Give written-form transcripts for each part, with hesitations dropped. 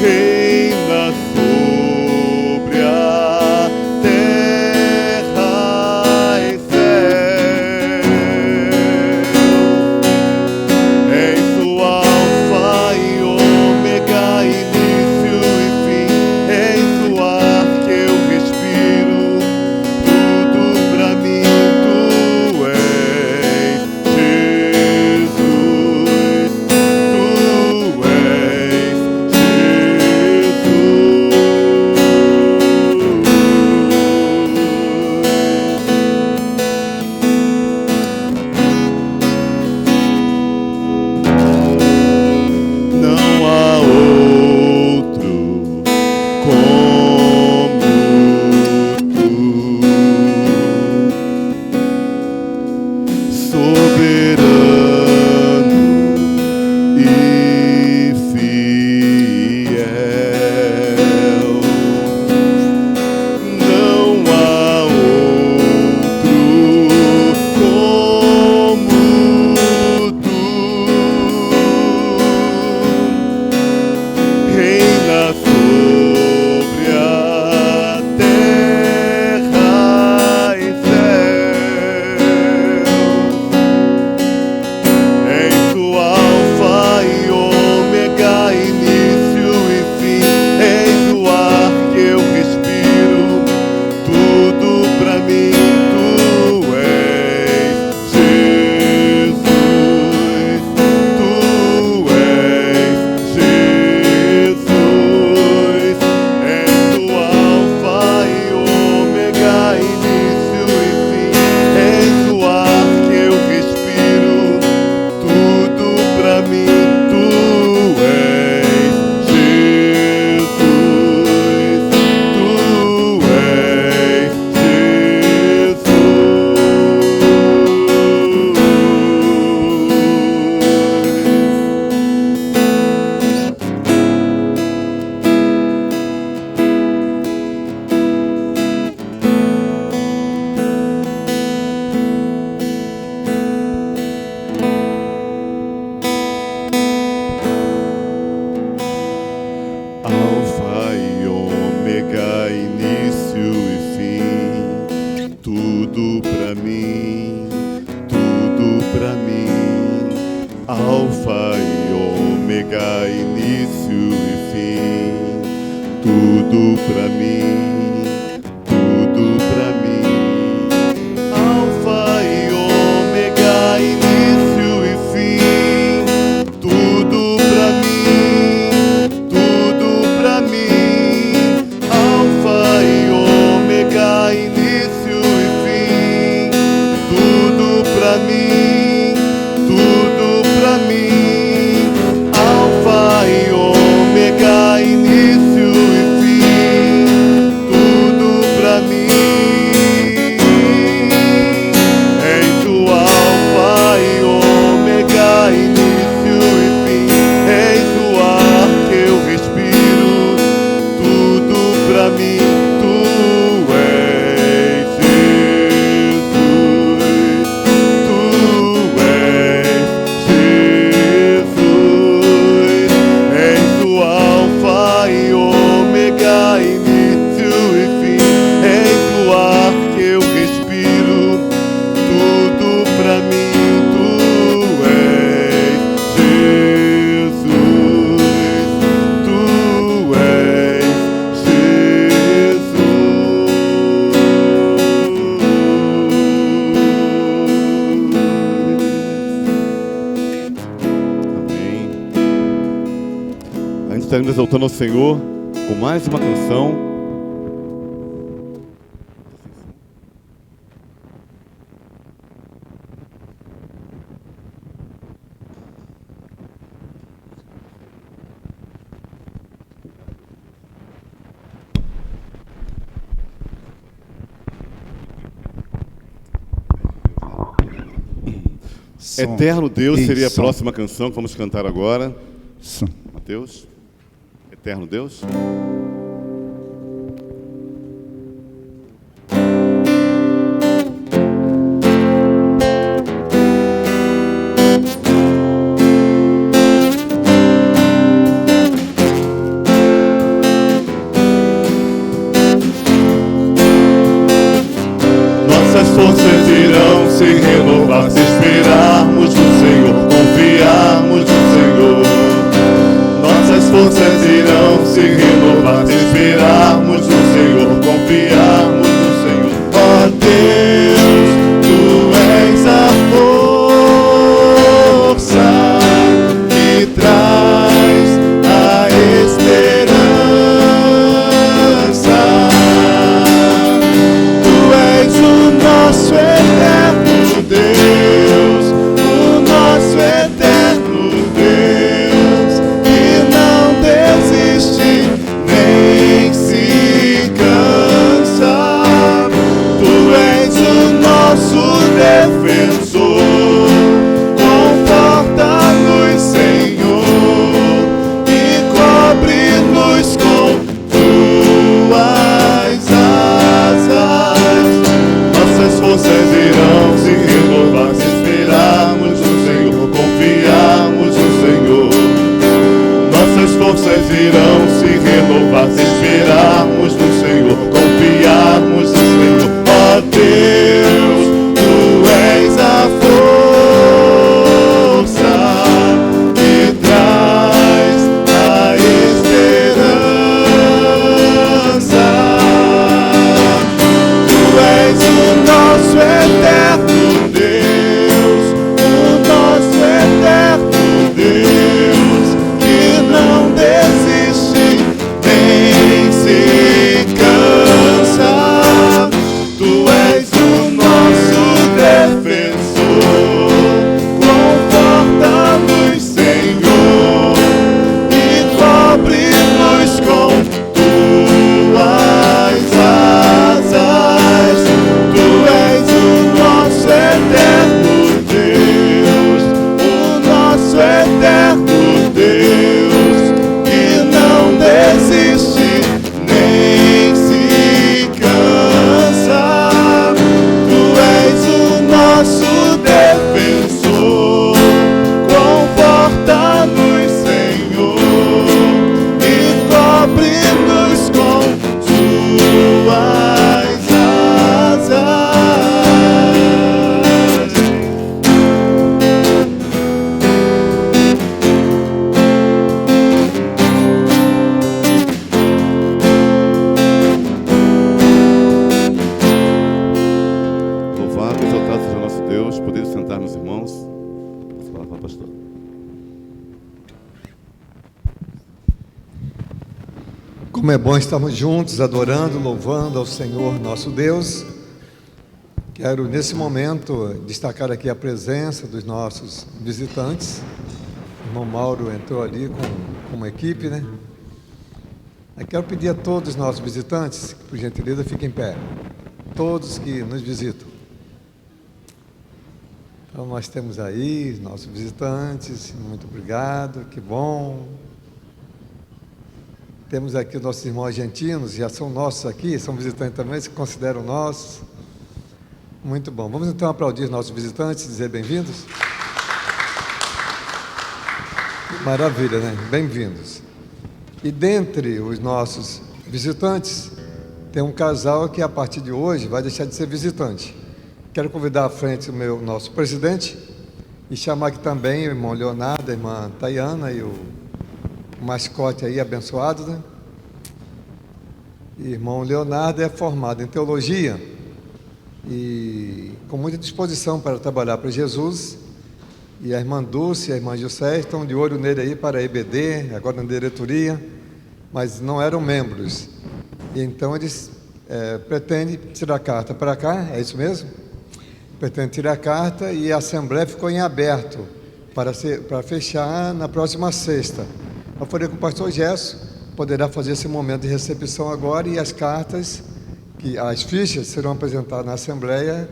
reina sobre a terra e céu. És o alfa e ômega, início e fim. És o ar que eu respiro, tudo pra mim tu és, Jesus. Tu és Não há outro como tu, soberano e fiel. Não há outro como tu. Reina sobre a terra e céu. És o alfa e ômega, início e fim. És o ar que eu respiro, tudo pra mim tu és, Jesus. Tu és Jesus. És o alfa e ômega, início e fim. És o ar que eu respiro, tudo pra mim tu és, Jesus. Tu és Alfa e ômega, início e fim. Tudo pra mim, tudo pra mim. Alfa e ômega, início e fim. Tudo pra mim, tudo pra mim. Alfa e ômega, início e fim. Tudo pra mim, tudo pra mim. Alfa e ômega, início e fim. Tudo pra mim, tudo pra mim. Alfa e ômega, início e fim. Tudo pra mim. És o alfa e ômega, início e fim. És o ar que eu respiro, tudo pra mim tu és, Jesus. Tu és Jesus. És o alfa e ômega, início e fim. És o ar que eu respiro, tudo pra mim tu és, Jesus. Tu és Jesus. Amém. A gente está indo exaltando ao Senhor com mais uma canção. Eterno Deus seria a próxima canção que vamos cantar agora. Mateus. Eterno Deus. se renovar, se esperarmos no Senhor, confiarmos no Senhor. Nossas forças irão se renovar, se esperarmos no Senhor, confiarmos no Senhor. Ó Deus, Tu és a força que traz a esperança. Tu és o nosso eterno Deus, o nosso eterno Deus, que não desiste nem se cansa. Tu és o nosso defensor, conforta-nos, Senhor, e cobre-nos com Tuas asas. Nossas forças irão se renovar, se esperarmos no Senhor, confiarmos no Senhor. Nossas forças irão se renovar, se esperarmos no Senhor, confiarmos no Senhor. Ó Deus, Tu és a força que traz a esperança. Tu és o nosso eterno Deus, o nosso eterno Deus, que não desiste nem se cansa. Tu és o nosso defensor, conforta-nos, Senhor, e cobre-nos com Tuas asas. Tu és o nosso eterno Deus, o nosso eterno Deus, que não desiste nem se cansa. Tu és o nosso defensor, conforta-nos, Senhor, e cobre-nos com Tuas asas. Louvado e exaltado seja o nosso Deus. Podemos sentar, meus irmãos. Posso falar para o pastor? Como é bom estarmos juntos, adorando, louvando ao Senhor nosso Deus. Quero, nesse momento, destacar aqui a presença dos nossos visitantes. O irmão Mauro entrou ali com uma equipe, né? Eu quero pedir a todos os nossos visitantes, que, por gentileza, fiquem em pé. Todos que nos visitam. Então, nós temos aí os nossos visitantes. Muito obrigado, que bom. Temos aqui os nossos irmãos argentinos, já são nossos aqui, são visitantes também, se consideram nossos. Muito bom. Vamos então aplaudir os nossos visitantes e dizer bem-vindos? Maravilha, né? Bem-vindos. E dentre os nossos visitantes, tem um casal que a partir de hoje vai deixar de ser visitante. Quero convidar à frente o nosso presidente e chamar aqui também o irmão Leonardo, a irmã Tayana e o mascote aí abençoado, né? Irmão Leonardo é formado em teologia e com muita disposição para trabalhar para Jesus. E a irmã Dulce e a irmã José estão de olho nele aí para a EBD, agora na diretoria, mas não eram membros. E então eles pretendem tirar a carta para cá, é isso mesmo? Pretendem tirar a carta e a assembleia ficou em aberto para fechar na próxima sexta. Eu falei com o pastor Gerson, poderá fazer esse momento de recepção agora e as cartas, as fichas serão apresentadas na Assembleia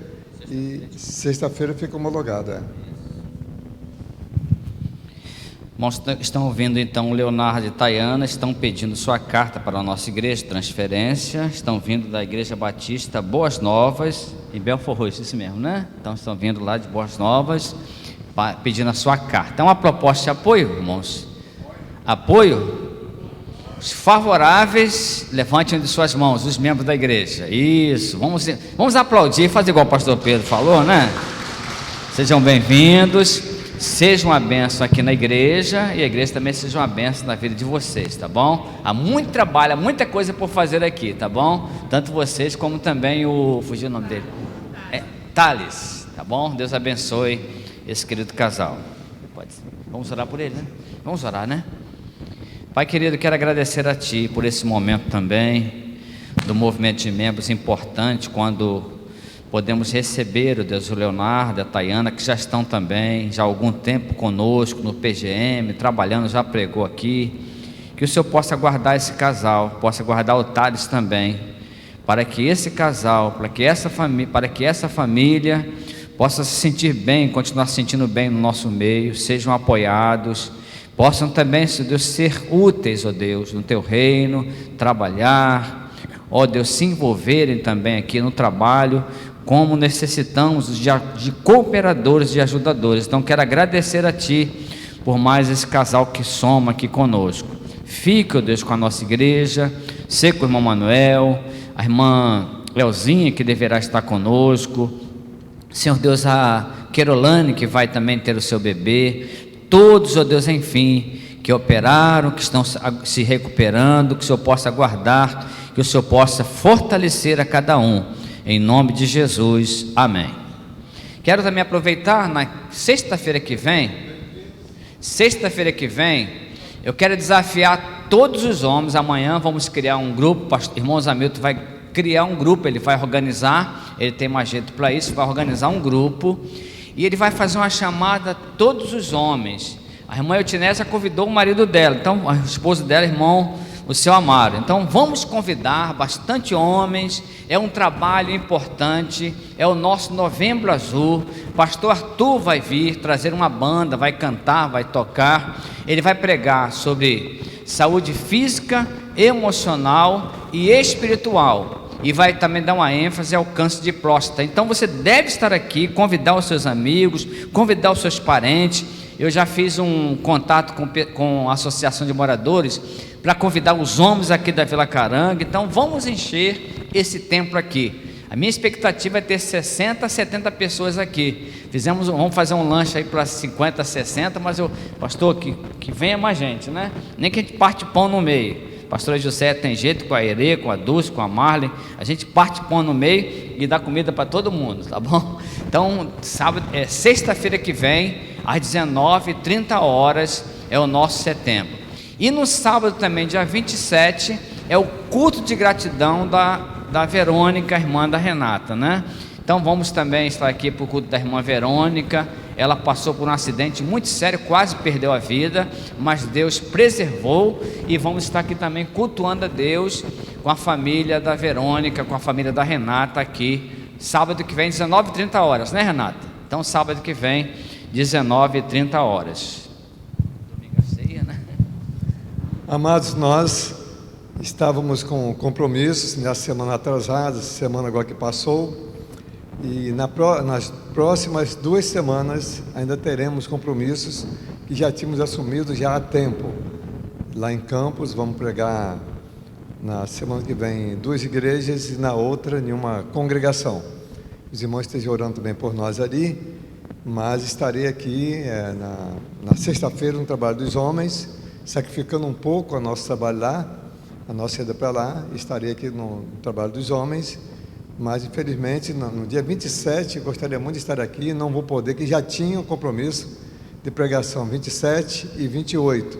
e sexta-feira fica homologada. Irmãos, estão ouvindo então o Leonardo e Tayana, estão pedindo sua carta para a nossa igreja de transferência, estão vindo da Igreja Batista Boas Novas, em Belfort Roxo, isso mesmo, né? Então estão vindo lá de Boas Novas, pedindo a sua carta. É uma proposta de apoio, irmãos? Apoio? Os favoráveis, levantem de suas mãos, os membros da igreja. Isso, vamos aplaudir, fazer igual o pastor Pedro falou, né? Sejam bem-vindos, sejam uma bênção aqui na igreja e a igreja também seja uma bênção na vida de vocês, tá bom? Há muito trabalho, há muita coisa por fazer aqui, tá bom? Tanto vocês como também fugiu o nome dele, Thales, tá bom? Deus abençoe esse querido casal. Vamos orar por ele, né? Vamos orar, né? Pai querido, quero agradecer a Ti por esse momento também, do movimento de membros importante, quando podemos receber, o Deus, o Leonardo, a Tayana, que já estão também, já há algum tempo conosco no PGM, trabalhando, já pregou aqui, que o Senhor possa guardar esse casal, possa guardar o Thales também, para que esse casal, para que essa família possa se sentir bem, continuar se sentindo bem no nosso meio, sejam apoiados, possam também, Senhor Deus, ser úteis, ó Deus, no Teu reino, trabalhar, ó Deus, se envolverem também aqui no trabalho, como necessitamos de cooperadores, de ajudadores. Então quero agradecer a Ti por mais esse casal que soma aqui conosco. Fique, ó Deus, com a nossa igreja, seja com o irmão Manuel, a irmã Leozinha, que deverá estar conosco, Senhor Deus, a Querolane, que vai também ter o seu bebê, todos, ó Deus, enfim, que operaram, que estão se recuperando, que o Senhor possa guardar, que o Senhor possa fortalecer a cada um, em nome de Jesus, amém. Quero também aproveitar, na sexta-feira que vem, eu quero desafiar todos os homens. Amanhã vamos criar um grupo, pastor irmão Zamilton vai criar um grupo, ele vai organizar, ele tem mais jeito para isso, vai organizar um grupo, e ele vai fazer uma chamada a todos os homens. A irmã Eutinésia convidou o marido dela, então a esposa dela, irmão, o seu Amaro. Então vamos convidar bastante homens, é um trabalho importante, é o nosso Novembro Azul. Pastor Arthur vai vir trazer uma banda, vai cantar, vai tocar, ele vai pregar sobre saúde física, emocional e espiritual, e vai também dar uma ênfase ao câncer de próstata. Então você deve estar aqui, convidar os seus amigos, convidar os seus parentes. Eu já fiz um contato com a Associação de Moradores para convidar os homens aqui da Vila Caranga. Então vamos encher esse templo aqui. A minha expectativa é ter 60 a 70 pessoas aqui. Vamos fazer um lanche aí para 50, 60, mas pastor, que venha mais gente, né? Nem que a gente parte pão no meio. Pastora José tem jeito, com a Ere, com a Dulce, com a Marley, a gente parte pão no meio e dá comida para todo mundo, tá bom? Então, sexta-feira que vem, às 19h30, é o nosso setembro. E no sábado também, dia 27, é o culto de gratidão da Verônica, irmã da Renata, né? Então vamos também estar aqui para o culto da irmã Verônica. Ela passou por um acidente muito sério, quase perdeu a vida, mas Deus preservou, e vamos estar aqui também cultuando a Deus com a família da Verônica, com a família da Renata aqui, sábado que vem, 19h30, né, Renata? Então sábado que vem, 19h30. Domingo a ceia, né? Amados, nós estávamos com compromissos nessa semana atrasada, semana agora que passou, e nas próximas 2 semanas ainda teremos compromissos que já tínhamos assumido já há tempo. Lá em Campos vamos pregar na semana que vem em 2 igrejas e na outra em uma congregação. Os irmãos estejam orando também por nós ali, mas estarei aqui na sexta-feira no trabalho dos homens, sacrificando um pouco o nosso trabalho lá, a nossa ida para lá. Estarei aqui no trabalho dos homens, mas infelizmente no dia 27 gostaria muito de estar aqui, não vou poder, que já tinha um compromisso de pregação 27 e 28,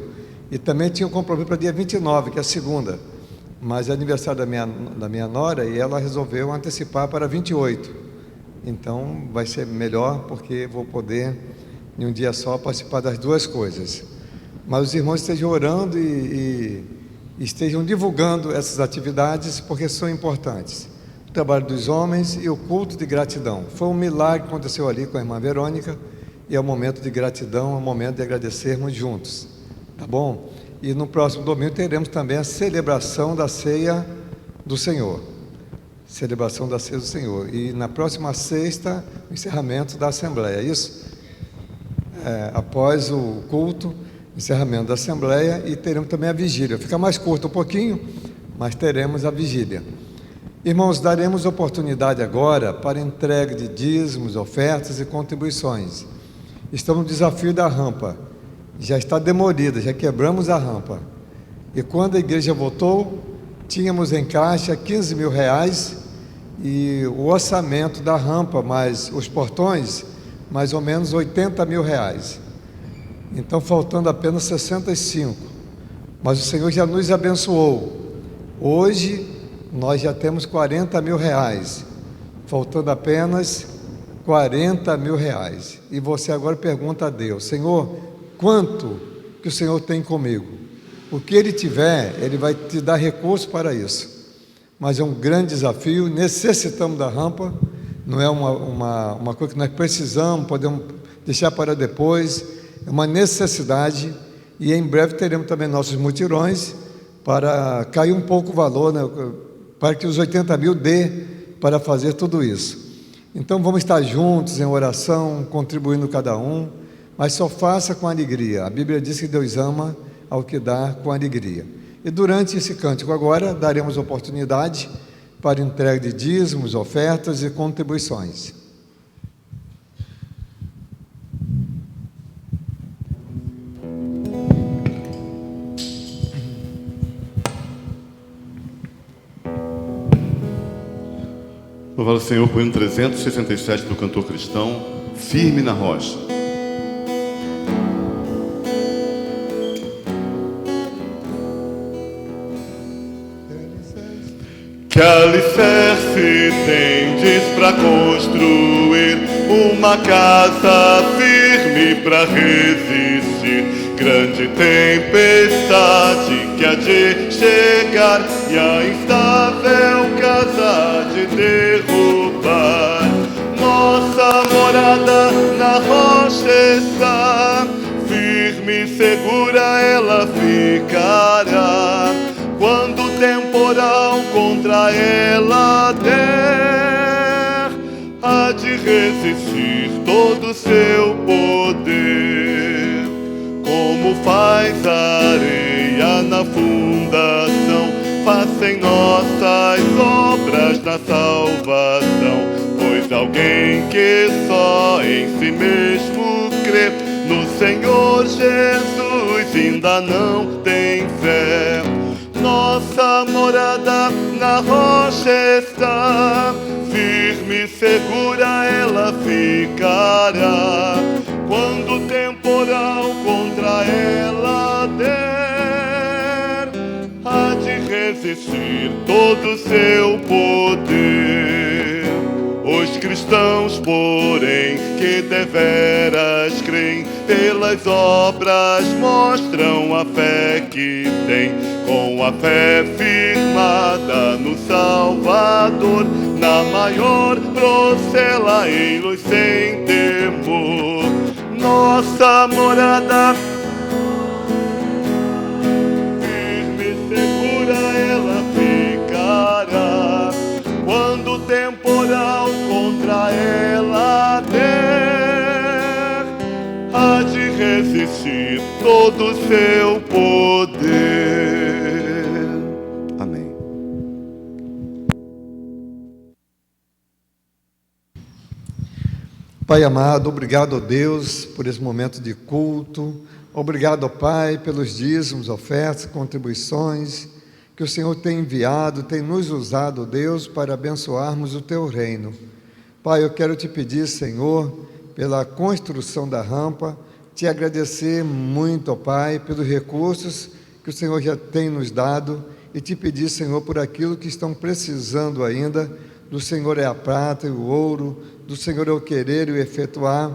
e também tinha um compromisso para dia 29, que é a segunda, mas é aniversário da minha nora, e ela resolveu antecipar para 28, então vai ser melhor, porque vou poder em um dia só participar das 2 coisas. Mas os irmãos estejam orando e estejam divulgando essas atividades, porque são importantes. O trabalho dos homens e o culto de gratidão. Foi um milagre que aconteceu ali com a irmã Verônica, e é um momento de gratidão, é um momento de agradecermos juntos, tá bom? E no próximo domingo teremos também a celebração da ceia do Senhor. Celebração da ceia do Senhor. E na próxima sexta, o encerramento da Assembleia, é isso? Após o culto, encerramento da Assembleia, e teremos também a vigília. Fica mais curto um pouquinho, mas teremos a vigília. Irmãos, daremos oportunidade agora para entrega de dízimos, ofertas e contribuições. Estamos no desafio da rampa. Já está demolida, já quebramos a rampa. E quando a igreja votou, tínhamos em caixa 15 mil reais e o orçamento da rampa, mais os portões, mais ou menos 80 mil reais. Então, faltando apenas 65. Mas o Senhor já nos abençoou. Hoje, nós já temos 40 mil reais, faltando apenas 40 mil reais. E você agora pergunta a Deus: Senhor, quanto que o Senhor tem comigo? O que Ele tiver, Ele vai te dar recurso para isso. Mas é um grande desafio, necessitamos da rampa, não é uma coisa que nós precisamos, podemos deixar para depois, é uma necessidade. E em breve teremos também nossos mutirões, para cair um pouco o valor, né? Para que os 80 mil dê para fazer tudo isso. Então vamos estar juntos em oração, contribuindo cada um, mas só faça com alegria. A Bíblia diz que Deus ama ao que dá com alegria. E durante esse cântico agora, daremos oportunidade para entrega de dízimos, ofertas e contribuições. Louvado o Senhor com o hino 367 do cantor cristão, Firme na Rocha. Que alicerce tendes para construir uma casa firme para resistir grande tempestade que há de chegar e a instável casa de derrubar. Nossa morada na rocha está, firme e segura ela ficará. Quando o temporal contra ela der, há de resistir todo o seu poder. Como faz a areia na fundação, faça em nossas obras na salvação. Pois alguém que só em si mesmo crê no Senhor Jesus ainda não tem fé. Nossa morada na rocha está, firme e segura ela ficará. Quando o temporal contra ela der, há de resistir todo o seu poder. Os cristãos, porém, que deveras creem, pelas obras mostram a fé que têm. Com a fé firmada no Salvador, na maior procela em luz sem temor. Nossa morada firme e segura ela ficará. Quando o temporal contra ela der, há de resistir todo o seu poder. Amém. Pai amado, obrigado a Deus por esse momento de culto. Obrigado, Pai, pelos dízimos, ofertas, contribuições que o Senhor tem enviado, tem nos usado, Deus, para abençoarmos o Teu reino. Pai, eu quero te pedir, Senhor, pela construção da rampa, te agradecer muito, ó Pai, pelos recursos que o Senhor já tem nos dado e te pedir, Senhor, por aquilo que estão precisando ainda. Do Senhor é a prata e o ouro, do Senhor é o querer e o efetuar,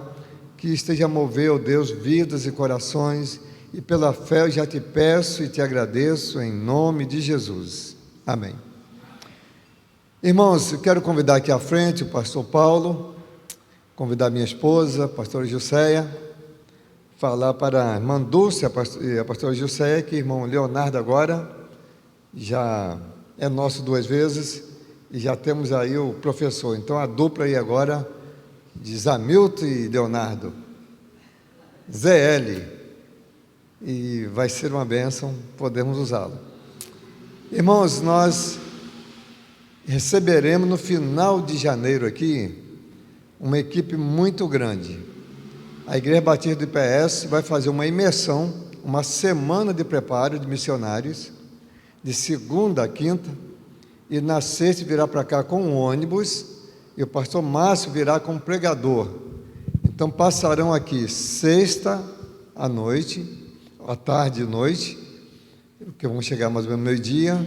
que esteja a mover, ó Deus, vidas e corações, e pela fé eu já te peço e te agradeço em nome de Jesus. Amém. Irmãos, eu quero convidar aqui à frente o pastor Paulo, convidar minha esposa, a pastora Jusceia, falar para a irmã Dulce e a pastora Jusceia, que o irmão Leonardo agora já é nosso 2 vezes, e já temos aí o professor. Então a dupla aí agora de Zamilton e Leonardo, ZL, e vai ser uma bênção, podemos usá-lo. Irmãos, nós receberemos no final de janeiro aqui uma equipe muito grande. A Igreja Batista do IPS vai fazer uma imersão, uma semana de preparo de missionários, de segunda a quinta, e na sexta virá para cá com um ônibus, e o pastor Márcio virá como pregador. Então passarão aqui sexta à noite, à tarde e noite, que vão chegar mais ou menos meio-dia.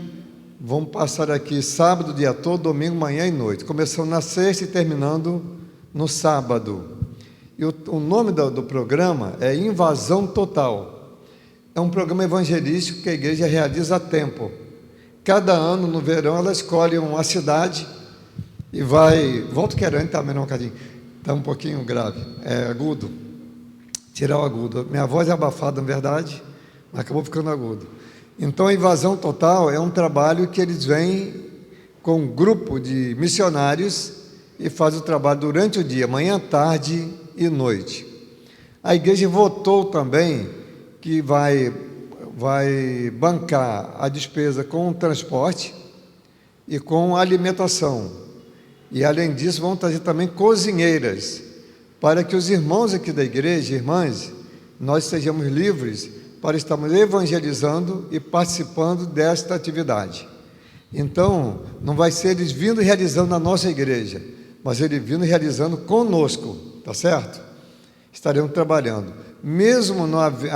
Vão passar aqui sábado o dia todo, domingo, manhã e noite, começando na sexta e terminando no sábado. E o nome do programa é Invasão Total. É um programa evangelístico que a igreja realiza a tempo. Cada ano, no verão, ela escolhe uma cidade e vai... Volta querendo, tá, menor, um bocadinho. Está um pouquinho grave, é agudo. Tirar o agudo. Minha voz é abafada, na verdade, mas acabou ficando agudo. Então, a Invasão Total é um trabalho que eles vêm com um grupo de missionários e fazem o trabalho durante o dia, manhã, tarde e noite. A igreja votou também que vai bancar a despesa com o transporte e com a alimentação. E, além disso, vão trazer também cozinheiras, para que os irmãos aqui da igreja, irmãs, nós sejamos livres para estarmos evangelizando e participando desta atividade. Então, não vai ser eles vindo realizando na nossa igreja, mas eles vindo realizando conosco, tá certo? Estaremos trabalhando, mesmo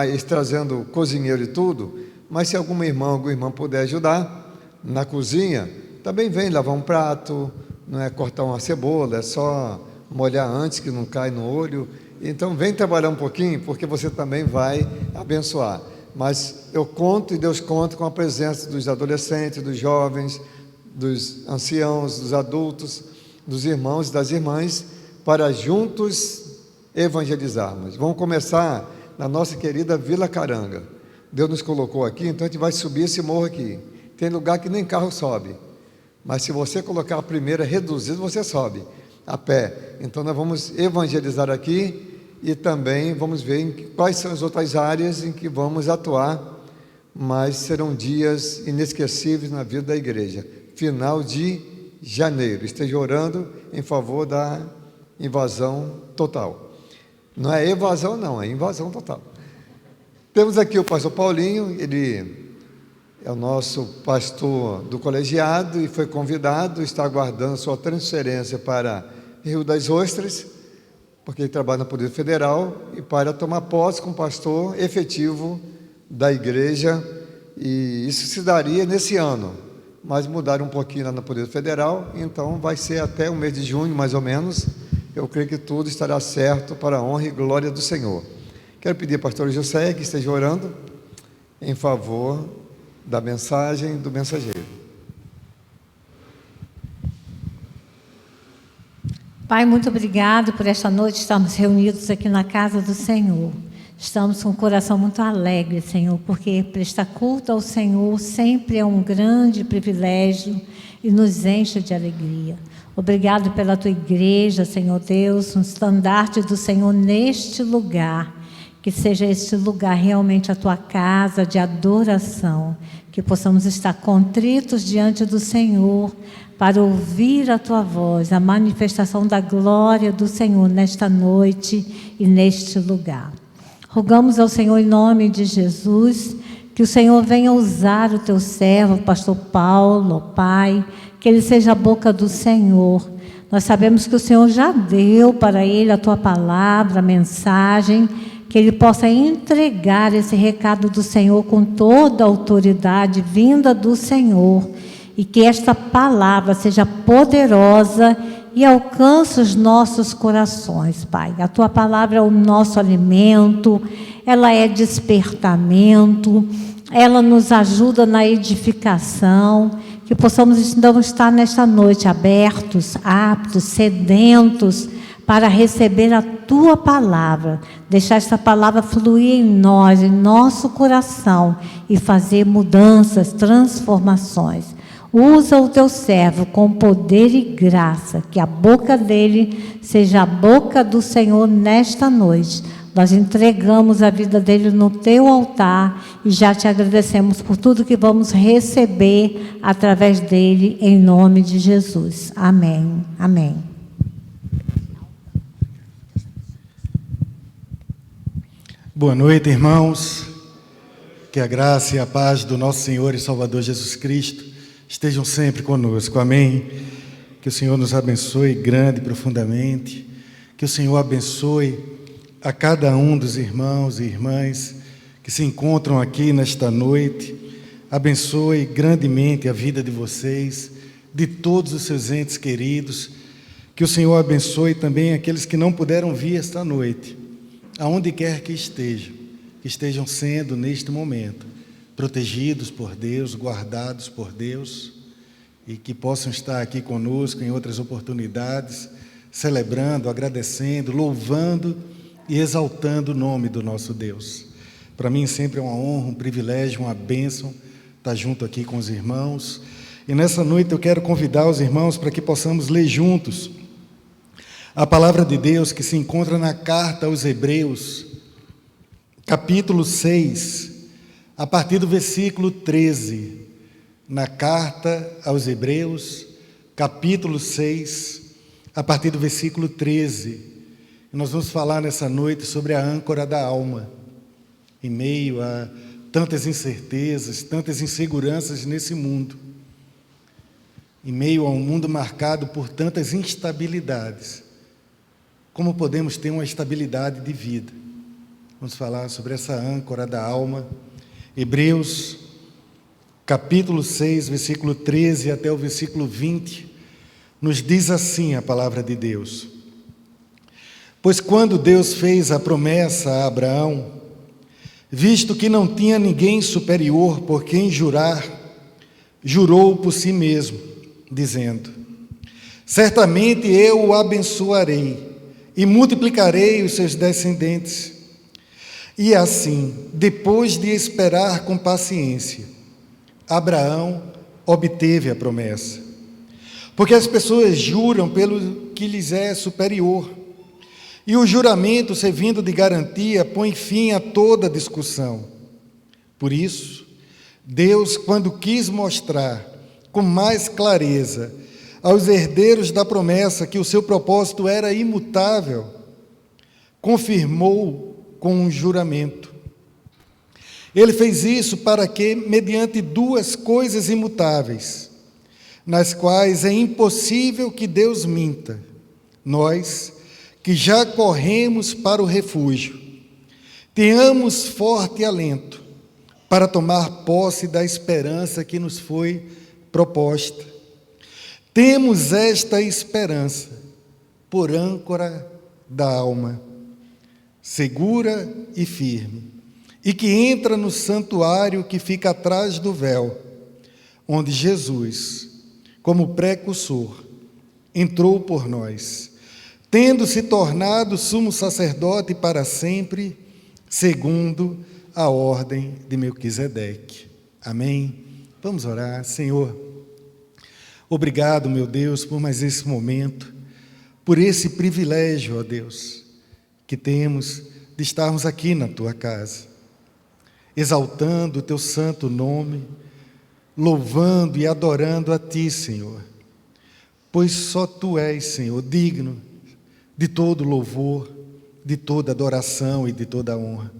eles trazendo cozinheiro e tudo, mas se algum irmão puder ajudar na cozinha, também vem lavar um prato, não é cortar uma cebola, é só molhar antes que não cai no olho. Então vem trabalhar um pouquinho, porque você também vai abençoar. Mas eu conto e Deus conta com a presença dos adolescentes, dos jovens, dos anciãos, dos adultos, dos irmãos e das irmãs, para juntos evangelizarmos. Vamos começar na nossa querida Vila Caranga. Deus nos colocou aqui, então a gente vai subir esse morro aqui. Tem lugar que nem carro sobe, mas se você colocar a primeira reduzida, você sobe a pé. Então nós vamos evangelizar aqui e também vamos ver quais são as outras áreas em que vamos atuar, mas serão dias inesquecíveis na vida da igreja. Final de janeiro. Esteja orando em favor da invasão total. Não é evasão, não, é invasão total. Temos aqui o pastor Paulinho, ele é o nosso pastor do colegiado e foi convidado, está aguardando sua transferência para Rio das Ostras, porque ele trabalha na Polícia Federal, e para tomar posse como pastor efetivo da igreja, e isso se daria nesse ano, mas mudaram um pouquinho lá na Polícia Federal, então vai ser até o mês de junho, mais ou menos. Eu creio que tudo estará certo para a honra e glória do Senhor. Quero pedir ao pastor José que esteja orando em favor da mensagem do mensageiro. Pai, muito obrigado por esta noite estarmos reunidos aqui na casa do Senhor. Estamos com o coração muito alegre, Senhor, porque prestar culto ao Senhor sempre é um grande privilégio e nos enche de alegria. Obrigado pela tua igreja, Senhor Deus, um estandarte do Senhor neste lugar. Que seja este lugar realmente a tua casa de adoração, que possamos estar contritos diante do Senhor para ouvir a tua voz, a manifestação da glória do Senhor nesta noite e neste lugar. Rogamos ao Senhor em nome de Jesus, que o Senhor venha usar o teu servo, o pastor Paulo, ó Pai, que ele seja a boca do Senhor. Nós sabemos que o Senhor já deu para ele a tua palavra, a mensagem, que ele possa entregar esse recado do Senhor com toda a autoridade vinda do Senhor, e que esta palavra seja poderosa e alcance os nossos corações, Pai. A tua palavra é o nosso alimento, ela é despertamento, ela nos ajuda na edificação, que possamos então estar nesta noite abertos, aptos, sedentos, para receber a tua palavra, deixar essa palavra fluir em nós, em nosso coração, e fazer mudanças, transformações. Usa o teu servo com poder e graça, que a boca dele seja a boca do Senhor nesta noite, Nós entregamos a vida dele no teu altar e já te agradecemos por tudo que vamos receber através dele, em nome de Jesus. Amém. Amém. Boa noite, irmãos. Que a graça e a paz do nosso Senhor e Salvador Jesus Cristo estejam sempre conosco. Amém. Que o Senhor nos abençoe grande e profundamente. Que o Senhor abençoe a cada um dos irmãos e irmãs que se encontram aqui nesta noite. Abençoe grandemente a vida de vocês, de todos os seus entes queridos. Que o Senhor abençoe também aqueles que não puderam vir esta noite, aonde quer que estejam sendo neste momento protegidos por Deus, guardados por Deus, e que possam estar aqui conosco em outras oportunidades, celebrando, agradecendo, louvando e exaltando o nome do nosso Deus. Para mim sempre é uma honra, um privilégio, uma bênção estar junto aqui com os irmãos. E nessa noite eu quero convidar os irmãos para que possamos ler juntos a palavra de Deus que se encontra na carta aos Hebreus, capítulo 6, a partir do versículo 13. Na carta aos Hebreus, capítulo 6, a partir do versículo 13. E nós vamos falar nessa noite sobre a âncora da alma, em meio a tantas incertezas, tantas inseguranças nesse mundo, em meio a um mundo marcado por tantas instabilidades. Como podemos ter uma estabilidade de vida? Vamos falar sobre essa âncora da alma. Hebreus, capítulo 6, versículo 13 até o versículo 20, nos diz assim a palavra de Deus: Pois quando Deus fez a promessa a Abraão, visto que não tinha ninguém superior por quem jurar, jurou por si mesmo, dizendo: Certamente eu o abençoarei e multiplicarei os seus descendentes. E assim, depois de esperar com paciência, Abraão obteve a promessa. Porque as pessoas juram pelo que lhes é superior, e o juramento, servindo de garantia, põe fim a toda discussão. Por isso, Deus, quando quis mostrar com mais clareza aos herdeiros da promessa que o seu propósito era imutável, confirmou com um juramento. Ele fez isso para que, mediante duas coisas imutáveis, nas quais é impossível que Deus minta, nós, que já corremos para o refúgio, tenhamos forte alento para tomar posse da esperança que nos foi proposta. Temos esta esperança por âncora da alma, segura e firme, e que entra no santuário que fica atrás do véu, onde Jesus, como precursor, entrou por nós, tendo se tornado sumo sacerdote para sempre, segundo a ordem de Melquisedeque. Amém? Vamos orar. Senhor, obrigado, meu Deus, por mais esse momento, por esse privilégio, ó Deus, que temos de estarmos aqui na Tua casa, exaltando o Teu santo nome, louvando e adorando a Ti, Senhor, pois só Tu és, Senhor, digno de todo louvor, de toda adoração e de toda honra.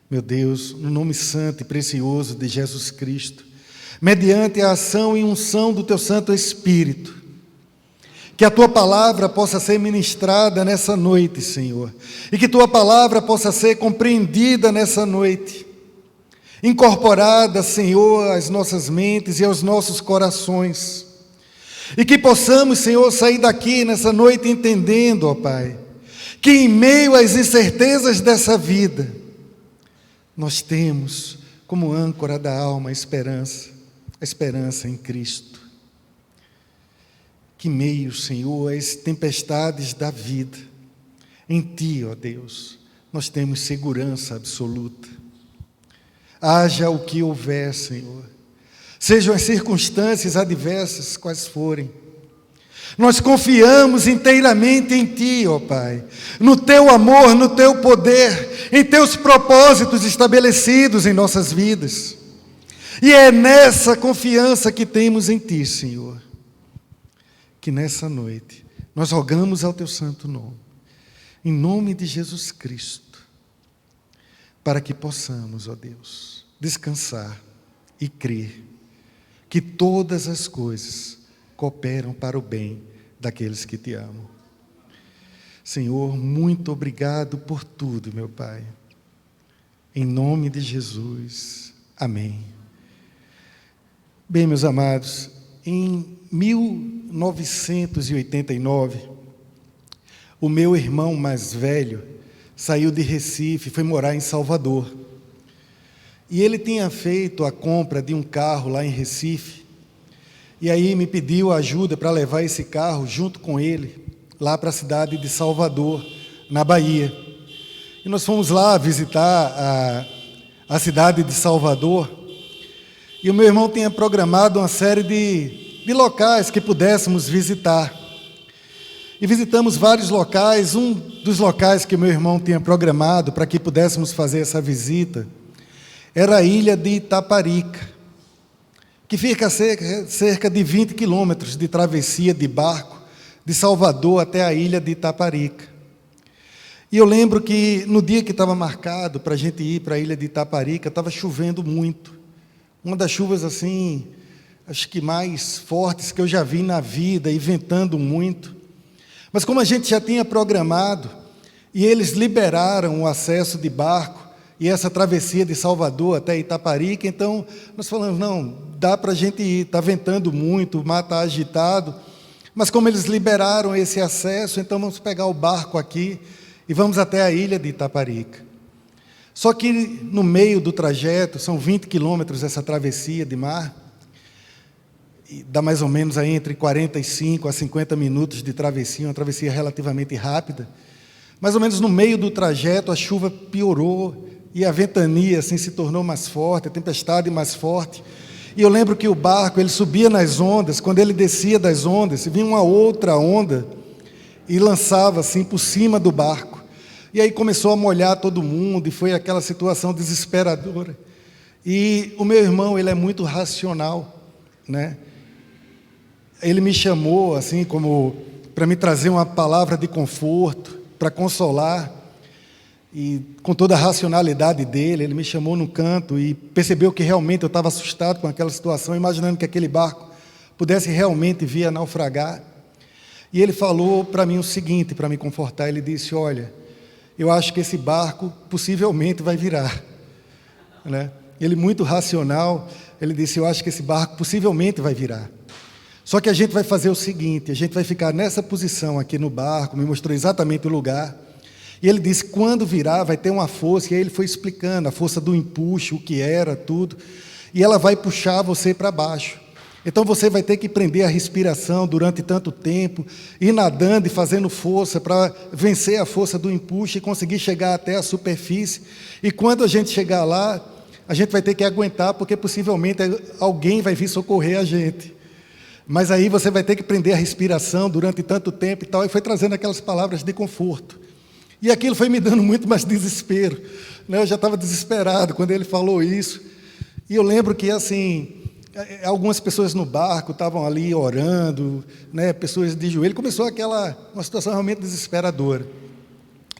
Meu Deus, no nome santo e precioso de Jesus Cristo, mediante a ação e unção do Teu Santo Espírito, que a Tua palavra possa ser ministrada nessa noite, Senhor, e que Tua palavra possa ser compreendida nessa noite, incorporada, Senhor, às nossas mentes e aos nossos corações, e que possamos, Senhor, sair daqui nessa noite entendendo, ó Pai, que em meio às incertezas dessa vida, nós temos como âncora da alma a esperança em Cristo. Que meio, Senhor, às tempestades da vida, em Ti, ó Deus, nós temos segurança absoluta. Haja o que houver, Senhor, sejam as circunstâncias adversas quais forem, Nós confiamos inteiramente em Ti, ó Pai, no Teu amor, no Teu poder, em Teus propósitos estabelecidos em nossas vidas. E é nessa confiança que temos em Ti, Senhor, que nessa noite nós rogamos ao Teu santo nome, em nome de Jesus Cristo, para que possamos, ó Deus, descansar e crer que todas as coisas cooperam para o bem daqueles que Te amam. Senhor, muito obrigado por tudo, meu Pai. Em nome de Jesus. Amém. Bem, meus amados, em 1989, o meu irmão mais velho saiu de Recife e foi morar em Salvador. E ele tinha feito a compra de um carro lá em Recife, e aí me pediu ajuda para levar esse carro junto com ele, lá para a cidade de Salvador, na Bahia. E nós fomos lá visitar a cidade de Salvador, e o meu irmão tinha programado uma série de locais que pudéssemos visitar. E visitamos vários locais. Um dos locais que meu irmão tinha programado para que pudéssemos fazer essa visita era a ilha de Itaparica, que fica a cerca de 20 quilômetros de travessia de barco, de Salvador até a ilha de Itaparica. E eu lembro que no dia que estava marcado para a gente ir para a ilha de Itaparica, estava chovendo muito. Uma das chuvas assim, acho que mais fortes que eu já vi na vida, e ventando muito. Mas como a gente já tinha programado, e eles liberaram o acesso de barco, e essa travessia de Salvador até Itaparica, então nós falamos, não, dá para a gente ir, está ventando muito, o mar está agitado, mas como eles liberaram esse acesso, então vamos pegar o barco aqui e vamos até a ilha de Itaparica. Só que no meio do trajeto, são 20 quilômetros essa travessia de mar, e dá mais ou menos aí entre 45 a 50 minutos de travessia, uma travessia relativamente rápida. Mais ou menos no meio do trajeto a chuva piorou, e a ventania assim se tornou mais forte, a tempestade mais forte. E eu lembro que o barco, ele subia nas ondas, quando ele descia das ondas, vinha uma outra onda e lançava assim por cima do barco. E aí começou a molhar todo mundo, e foi aquela situação desesperadora. E o meu irmão, ele é muito racional, né? Ele me chamou assim como para me trazer uma palavra de conforto, para consolar. E com toda a racionalidade dele, ele me chamou num canto e percebeu que realmente eu estava assustado com aquela situação, imaginando que aquele barco pudesse realmente vir a naufragar. E ele falou para mim o seguinte, para me confortar, ele disse, olha, eu acho que esse barco possivelmente vai virar, né? Ele muito racional, ele disse, eu acho que esse barco possivelmente vai virar. Só que a gente vai fazer o seguinte, a gente vai ficar nessa posição aqui no barco, me mostrou exatamente o lugar. E ele disse, quando virar, vai ter uma força, e aí ele foi explicando a força do empuxo, o que era, tudo, e ela vai puxar você para baixo. Então você vai ter que prender a respiração durante tanto tempo, ir nadando e fazendo força para vencer a força do empuxo e conseguir chegar até a superfície. E quando a gente chegar lá, a gente vai ter que aguentar, porque possivelmente alguém vai vir socorrer a gente. Mas aí você vai ter que prender a respiração durante tanto tempo e tal, e foi trazendo aquelas palavras de conforto. E aquilo foi me dando muito mais desespero, né? Eu já estava desesperado quando ele falou isso. E eu lembro que, assim, algumas pessoas no barco estavam ali orando, né? Pessoas de joelho. Começou uma situação realmente desesperadora.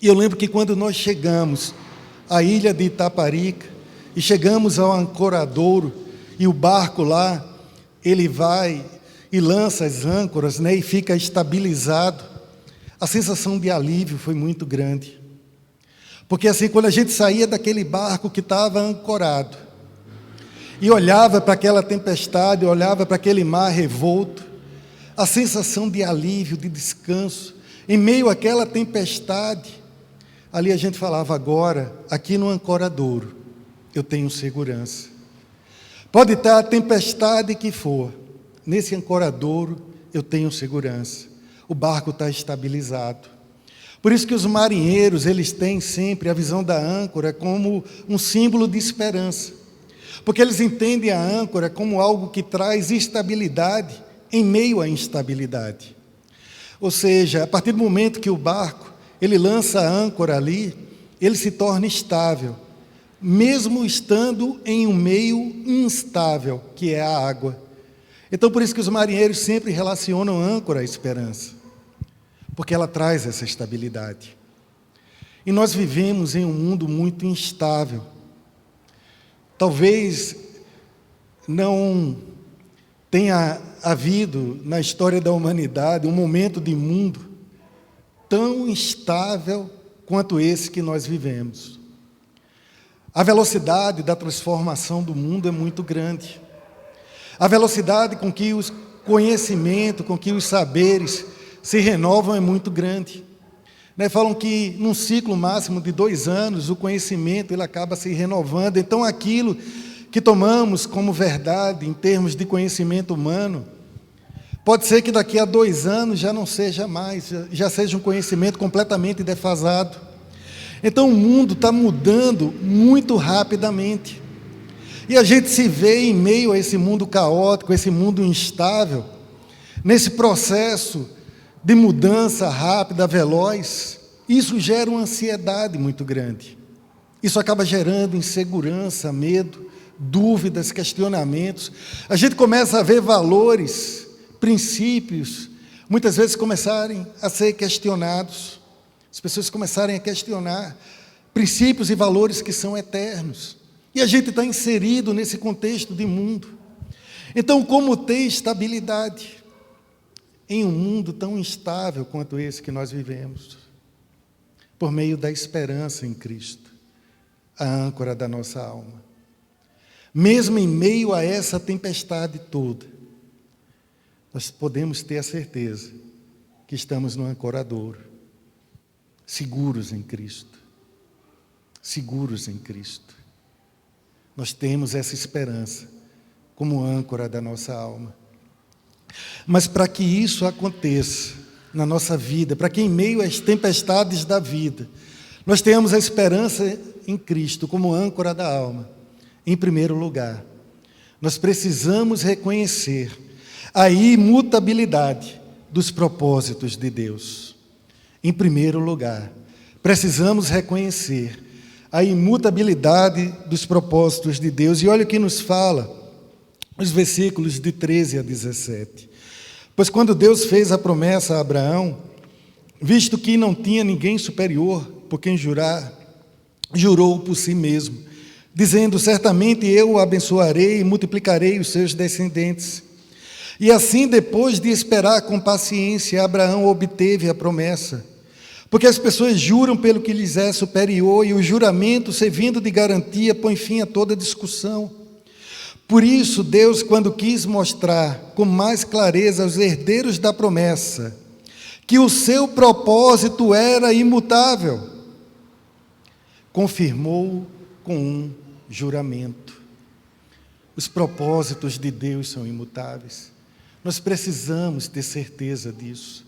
E eu lembro que quando nós chegamos à ilha de Itaparica, e chegamos ao ancoradouro, e o barco lá, ele vai e lança as âncoras, né? E fica estabilizado. A sensação de alívio foi muito grande. Porque assim, quando a gente saía daquele barco que estava ancorado, e olhava para aquela tempestade, olhava para aquele mar revolto, a sensação de alívio, de descanso, em meio àquela tempestade, ali a gente falava, agora, aqui no ancoradouro, eu tenho segurança. Pode estar a tempestade que for, nesse ancoradouro eu tenho segurança. O barco está estabilizado. Por isso que os marinheiros, eles têm sempre a visão da âncora como um símbolo de esperança. Porque eles entendem a âncora como algo que traz estabilidade em meio à instabilidade. Ou seja, a partir do momento que o barco ele lança a âncora ali, ele se torna estável, mesmo estando em um meio instável, que é a água. Então, por isso que os marinheiros sempre relacionam a âncora à esperança, porque ela traz essa estabilidade. E nós vivemos em um mundo muito instável. Talvez não tenha havido na história da humanidade um momento de mundo tão instável quanto esse que nós vivemos. A velocidade da transformação do mundo é muito grande. A velocidade com que os conhecimentos, com que os saberes se renovam é muito grande. Falam que num ciclo máximo de 2 anos, o conhecimento ele acaba se renovando. Então, aquilo que tomamos como verdade em termos de conhecimento humano, pode ser que daqui a 2 anos já não seja mais, já seja um conhecimento completamente defasado. Então, o mundo está mudando muito rapidamente. E a gente se vê em meio a esse mundo caótico, esse mundo instável, nesse processo de mudança rápida, veloz. Isso gera uma ansiedade muito grande. Isso acaba gerando insegurança, medo, dúvidas, questionamentos. A gente começa a ver valores, princípios, muitas vezes começarem a ser questionados. As pessoas começarem a questionar princípios e valores que são eternos. E a gente está inserido nesse contexto de mundo. Então, como ter estabilidade em um mundo tão instável quanto esse que nós vivemos? Por meio da esperança em Cristo, a âncora da nossa alma. Mesmo em meio a essa tempestade toda, nós podemos ter a certeza que estamos no ancoradouro, seguros em Cristo. Seguros em Cristo. Nós temos essa esperança como âncora da nossa alma. Mas para que isso aconteça na nossa vida, para que em meio às tempestades da vida, nós tenhamos a esperança em Cristo como âncora da alma, em primeiro lugar, nós precisamos reconhecer a imutabilidade dos propósitos de Deus. Em primeiro lugar, precisamos reconhecer a imutabilidade dos propósitos de Deus. E olha o que nos fala os versículos de 13 a 17. Pois quando Deus fez a promessa a Abraão, visto que não tinha ninguém superior por quem jurar, jurou por si mesmo, dizendo: certamente eu o abençoarei e multiplicarei os seus descendentes. E assim, depois de esperar com paciência, Abraão obteve a promessa. Porque as pessoas juram pelo que lhes é superior, e o juramento, servindo de garantia, põe fim a toda discussão. Por isso, Deus, quando quis mostrar com mais clareza aos herdeiros da promessa que o seu propósito era imutável, confirmou com um juramento. Os propósitos de Deus são imutáveis. Nós precisamos ter certeza disso.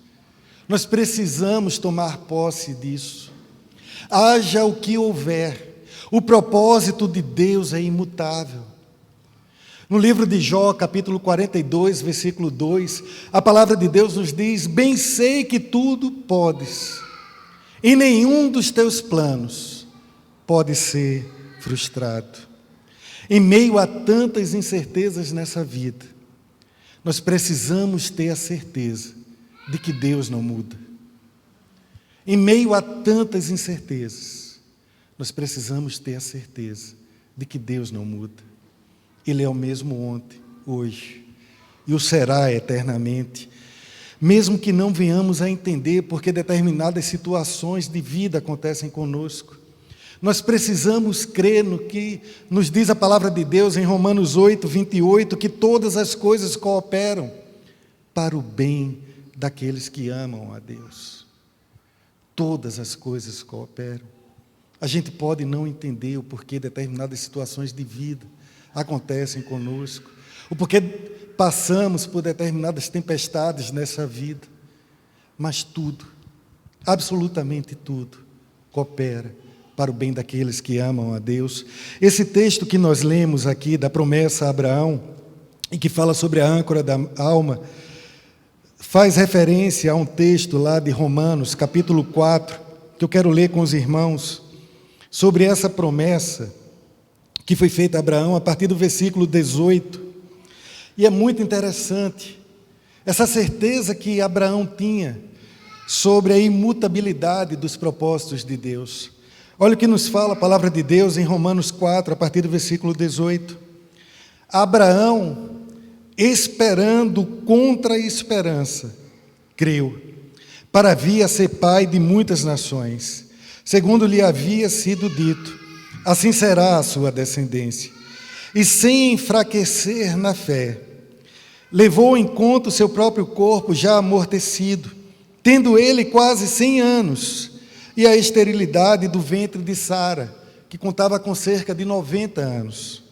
Nós precisamos tomar posse disso. Haja o que houver, o propósito de Deus é imutável. No livro de Jó, capítulo 42, versículo 2, a palavra de Deus nos diz: bem sei que tudo podes, e nenhum dos teus planos pode ser frustrado. Em meio a tantas incertezas nessa vida, nós precisamos ter a certeza de que Deus não muda. Em meio a tantas incertezas, nós precisamos ter a certeza de que Deus não muda. Ele é o mesmo ontem, hoje, e o será eternamente. Mesmo que não venhamos a entender porque determinadas situações de vida acontecem conosco, nós precisamos crer no que nos diz a palavra de Deus em Romanos 8, 28, que todas as coisas cooperam para o bem daqueles que amam a Deus. Todas as coisas cooperam. A gente pode não entender o porquê determinadas situações de vida acontecem conosco, o porquê passamos por determinadas tempestades nessa vida, mas tudo, absolutamente tudo, coopera para o bem daqueles que amam a Deus. Esse texto que nós lemos aqui, da promessa a Abraão, e que fala sobre a âncora da alma, faz referência a um texto lá de Romanos, capítulo 4, que eu quero ler com os irmãos, sobre essa promessa que foi feita a Abraão, a partir do versículo 18. E é muito interessante essa certeza que Abraão tinha sobre a imutabilidade dos propósitos de Deus. Olha o que nos fala a palavra de Deus em Romanos 4, a partir do versículo 18. Abraão, esperando contra a esperança, creu, para vir a ser pai de muitas nações, segundo lhe havia sido dito, assim será a sua descendência. E sem enfraquecer na fé, levou em conta o seu próprio corpo já amortecido, tendo ele quase 100 anos, e a esterilidade do ventre de Sara, que contava com cerca de 90 anos.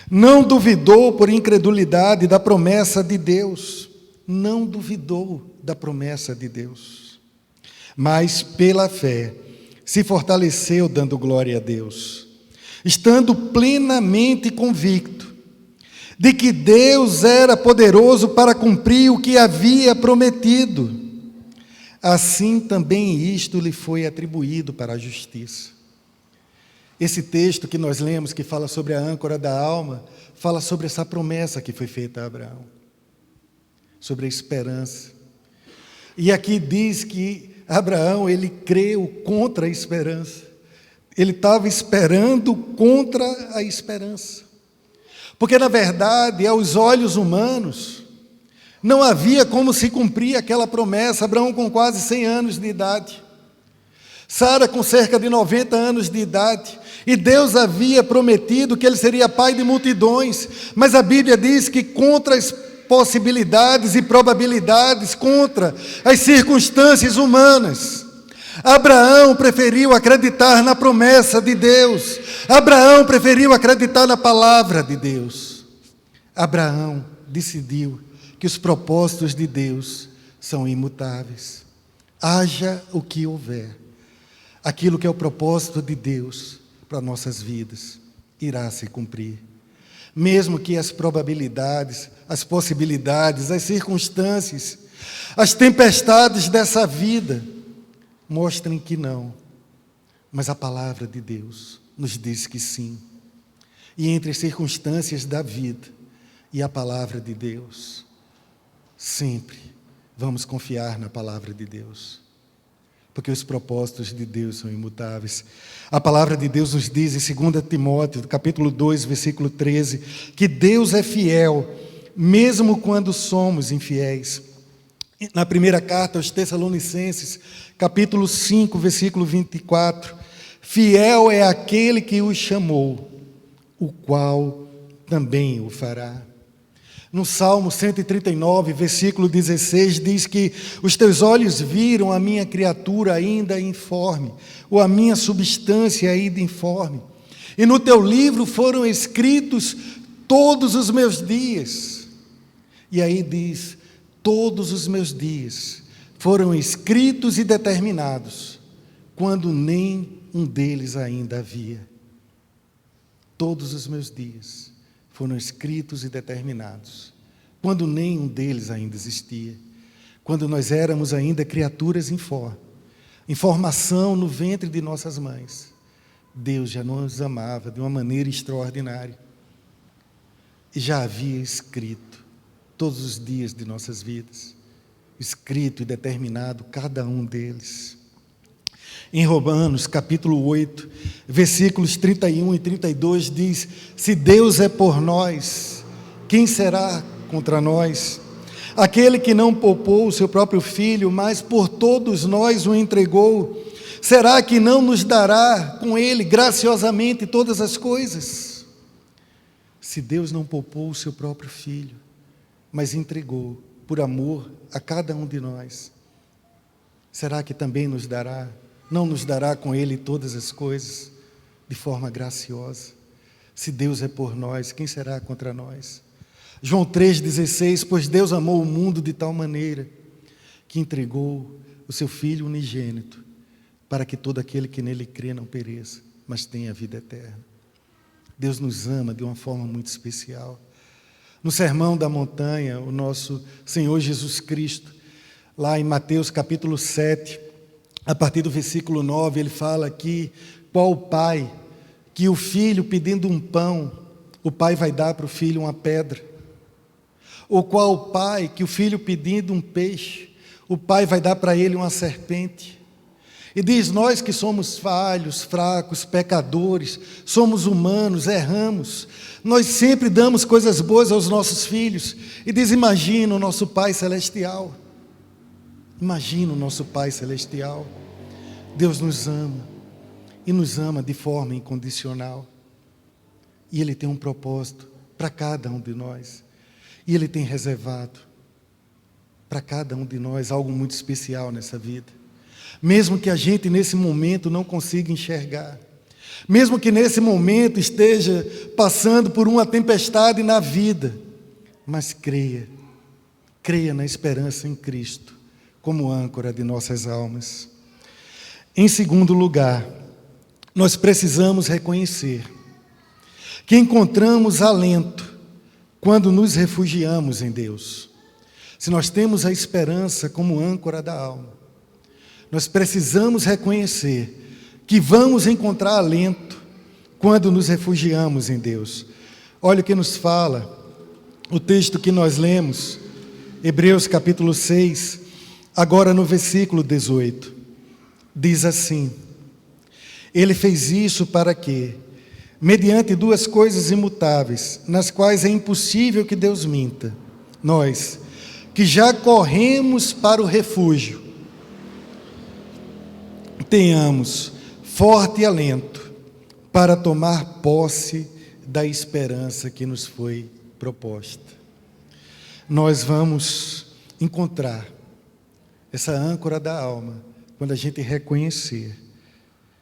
Não duvidou por incredulidade da promessa de Deus, não duvidou da promessa de Deus, mas pela fé se fortaleceu dando glória a Deus, estando plenamente convicto de que Deus era poderoso para cumprir o que havia prometido. Assim também isto lhe foi atribuído para a justiça. Esse texto que nós lemos, que fala sobre a âncora da alma, fala sobre essa promessa que foi feita a Abraão, sobre a esperança. E aqui diz que Abraão, ele creu contra a esperança. Ele estava esperando contra a esperança. Porque, na verdade, aos olhos humanos, não havia como se cumprir aquela promessa. Abraão com quase 100 anos de idade, Sara com cerca de 90 anos de idade, e Deus havia prometido que ele seria pai de multidões, mas a Bíblia diz que contra as possibilidades e probabilidades, contra as circunstâncias humanas, Abraão preferiu acreditar na promessa de Deus. Abraão preferiu acreditar na palavra de Deus. Abraão decidiu que os propósitos de Deus são imutáveis. Haja o que houver, aquilo que é o propósito de Deus para nossas vidas irá se cumprir. Mesmo que as probabilidades, as possibilidades, as circunstâncias, as tempestades dessa vida mostrem que não, mas a palavra de Deus nos diz que sim. E entre as circunstâncias da vida e a palavra de Deus, sempre vamos confiar na palavra de Deus, porque os propósitos de Deus são imutáveis. A palavra de Deus nos diz em 2 Timóteo, capítulo 2, versículo 13, que Deus é fiel, mesmo quando somos infiéis. Na primeira carta aos Tessalonicenses, capítulo 5, versículo 24, fiel é aquele que o chamou, o qual também o fará. No Salmo 139, versículo 16, diz que os teus olhos viram a minha criatura ainda informe, ou a minha substância ainda informe, e no teu livro foram escritos todos os meus dias. E aí diz, todos os meus dias foram escritos e determinados, quando nem um deles ainda havia. Todos os meus dias foram escritos e determinados, quando nenhum deles ainda existia, quando nós éramos ainda criaturas informes, em formação no ventre de nossas mães. Deus já nos amava de uma maneira extraordinária e já havia escrito todos os dias de nossas vidas, escrito e determinado cada um deles. Em Romanos, capítulo 8, versículos 31 e 32, diz, se Deus é por nós, quem será contra nós? Aquele que não poupou o seu próprio filho, mas por todos nós o entregou, será que não nos dará com ele graciosamente todas as coisas? Se Deus não poupou o seu próprio filho, mas entregou por amor a cada um de nós, será que também nos dará? Não nos dará com ele todas as coisas de forma graciosa? Se Deus é por nós, quem será contra nós? João 3,16, pois Deus amou o mundo de tal maneira que entregou o seu Filho unigênito, para que todo aquele que nele crê não pereça, mas tenha a vida eterna. Deus nos ama de uma forma muito especial. No Sermão da Montanha, o nosso Senhor Jesus Cristo, lá em Mateus capítulo 7, a partir do versículo 9, ele fala aqui qual o pai que o filho pedindo um pão, o pai vai dar para o filho uma pedra. Ou qual o pai que o filho pedindo um peixe, o pai vai dar para ele uma serpente. E diz: nós que somos falhos, fracos, pecadores, somos humanos, erramos, nós sempre damos coisas boas aos nossos filhos. E diz: imagina o nosso Pai Celestial. Imagina o nosso Pai Celestial. Deus nos ama, e nos ama de forma incondicional. E Ele tem um propósito para cada um de nós. E Ele tem reservado para cada um de nós algo muito especial nessa vida. Mesmo que a gente nesse momento não consiga enxergar, mesmo que nesse momento esteja passando por uma tempestade na vida, mas creia na esperança em Cristo, como âncora de nossas almas. Em segundo lugar, nós precisamos reconhecer que encontramos alento quando nos refugiamos em Deus. Se nós temos a esperança como âncora da alma, nós precisamos reconhecer que vamos encontrar alento quando nos refugiamos em Deus. Olha o que nos fala o texto que nós lemos, Hebreus capítulo 6, agora no versículo 18. Diz assim: Ele fez isso para que, mediante duas coisas imutáveis, nas quais é impossível que Deus minta, nós, que já corremos para o refúgio, tenhamos forte alento para tomar posse da esperança que nos foi proposta. Nós vamos encontrar essa âncora da alma quando a gente reconhecer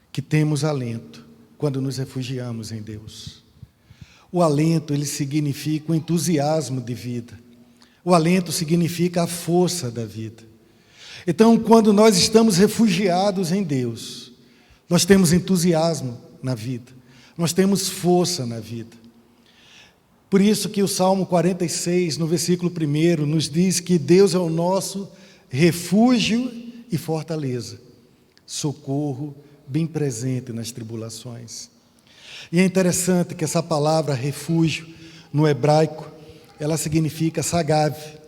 que temos alento quando nos refugiamos em Deus. O alento, ele significa o entusiasmo de vida. O alento significa a força da vida. Então, quando nós estamos refugiados em Deus, nós temos entusiasmo na vida, nós temos força na vida. Por isso que o Salmo 46, no versículo 1, nos diz que Deus é o nosso refúgio e fortaleza, socorro bem presente nas tribulações. E é interessante que essa palavra refúgio, no hebraico, ela significa sagave.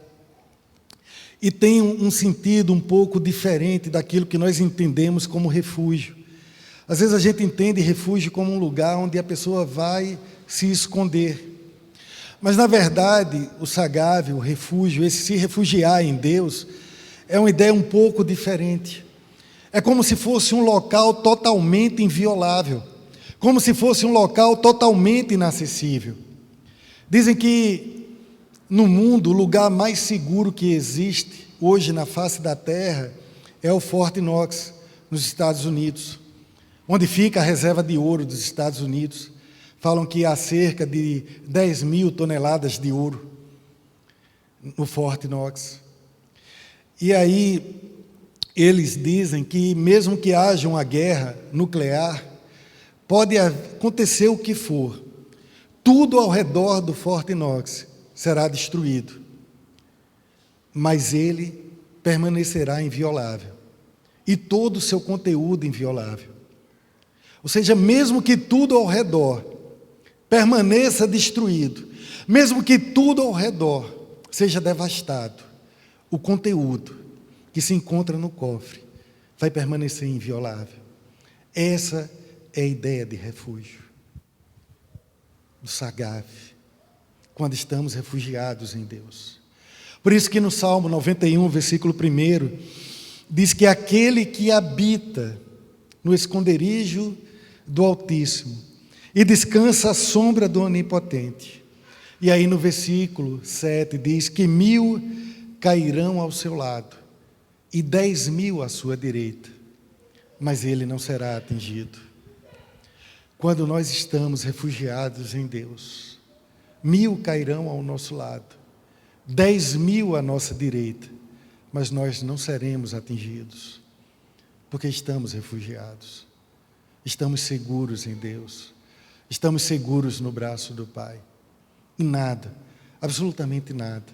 E tem um sentido um pouco diferente daquilo que nós entendemos como refúgio. Às vezes a gente entende refúgio como um lugar onde a pessoa vai se esconder. Mas na verdade, o sagave, o refúgio, esse se refugiar em Deus, é uma ideia um pouco diferente. É como se fosse um local totalmente inviolável, como se fosse um local totalmente inacessível. Dizem que no mundo, o lugar mais seguro que existe hoje na face da terra é o Fort Knox, nos Estados Unidos, onde fica a reserva de ouro dos Estados Unidos. Falam que há cerca de 10.000 toneladas de ouro no Fort Knox. E aí, eles dizem que mesmo que haja uma guerra nuclear, pode acontecer o que for, tudo ao redor do Fort Knox será destruído, mas ele permanecerá inviolável, e todo o seu conteúdo inviolável. Ou seja, mesmo que tudo ao redor permaneça destruído, mesmo que tudo ao redor seja devastado, o conteúdo que se encontra no cofre vai permanecer inviolável. Essa é a ideia de refúgio, do sagave, quando estamos refugiados em Deus. Por isso que no Salmo 91, versículo 1, diz que aquele que habita no esconderijo do Altíssimo e descansa à sombra do Onipotente. E aí no versículo 7 diz que 1000 cairão ao seu lado e 10.000 à sua direita, mas ele não será atingido. Quando nós estamos refugiados em Deus, 1000 cairão ao nosso lado, 10.000 à nossa direita, mas nós não seremos atingidos, porque estamos refugiados, estamos seguros em Deus, estamos seguros no braço do Pai, e nada, absolutamente nada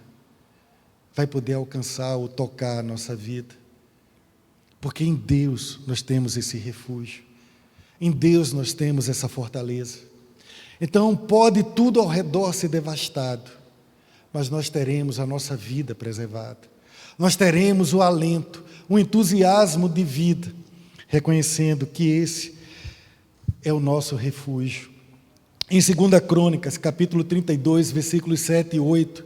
vai poder alcançar ou tocar a nossa vida. Porque em Deus nós temos esse refúgio. Em Deus nós temos essa fortaleza. Então pode tudo ao redor ser devastado, mas nós teremos a nossa vida preservada. Nós teremos o alento, o entusiasmo de vida, reconhecendo que esse é o nosso refúgio. Em 2 Crônicas, capítulo 32, versículos 7 e 8,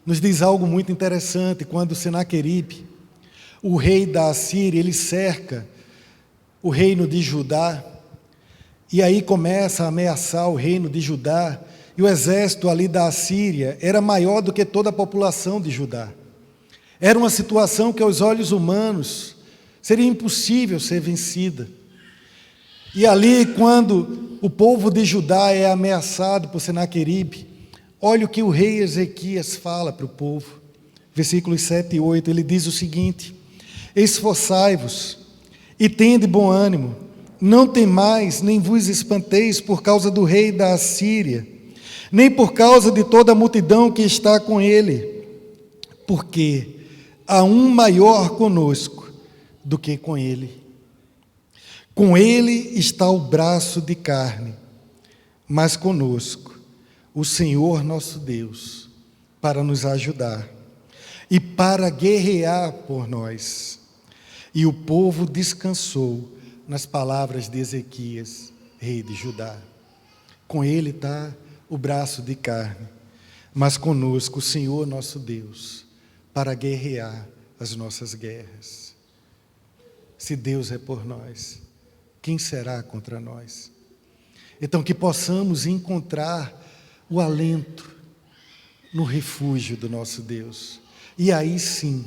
nos diz algo muito interessante, quando Senaqueribe, o rei da Assíria, ele cerca o reino de Judá, e aí começa a ameaçar o reino de Judá, e o exército ali da Assíria era maior do que toda a população de Judá. Era uma situação que aos olhos humanos seria impossível ser vencida. E ali, quando o povo de Judá é ameaçado por Senaqueribe, olha o que o rei Ezequias fala para o povo. Versículos 7 e 8, ele diz o seguinte: esforçai-vos e tende bom ânimo, não temais, nem vos espanteis por causa do rei da Assíria, nem por causa de toda a multidão que está com ele, porque há um maior conosco do que com ele. Com ele está o braço de carne, mas conosco o Senhor nosso Deus, para nos ajudar e para guerrear por nós. E o povo descansou nas palavras de Ezequias, rei de Judá. Com ele está o braço de carne, mas conosco o Senhor nosso Deus, para guerrear as nossas guerras. Se Deus é por nós, quem será contra nós? Então que possamos encontrar o alento no refúgio do nosso Deus. E aí sim,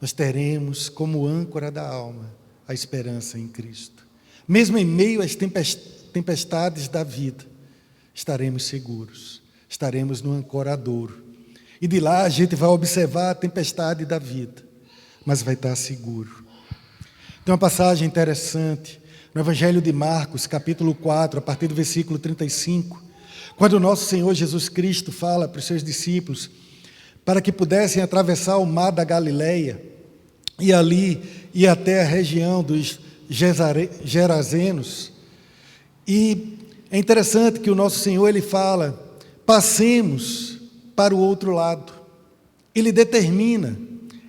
nós teremos como âncora da alma a esperança em Cristo. Mesmo em meio às tempestades da vida, estaremos seguros, estaremos no ancoradouro. E de lá a gente vai observar a tempestade da vida, mas vai estar seguro. Tem uma passagem interessante no Evangelho de Marcos, capítulo 4, a partir do versículo 35, quando o nosso Senhor Jesus Cristo fala para os seus discípulos para que pudessem atravessar o mar da Galileia e ali ir até a região dos Gerazenos. E é interessante que o nosso Senhor, ele fala: passemos para o outro lado. Ele determina,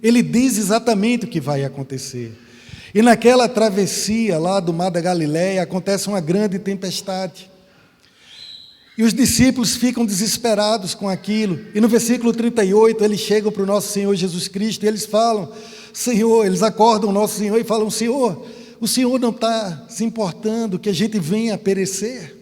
ele diz exatamente o que vai acontecer. E naquela travessia lá do mar da Galileia acontece uma grande tempestade. E os discípulos ficam desesperados com aquilo. E no versículo 38 eles chegam para o nosso Senhor Jesus Cristo e eles falam: Senhor, eles acordam o nosso Senhor e falam: Senhor, o Senhor não está se importando que a gente venha a perecer?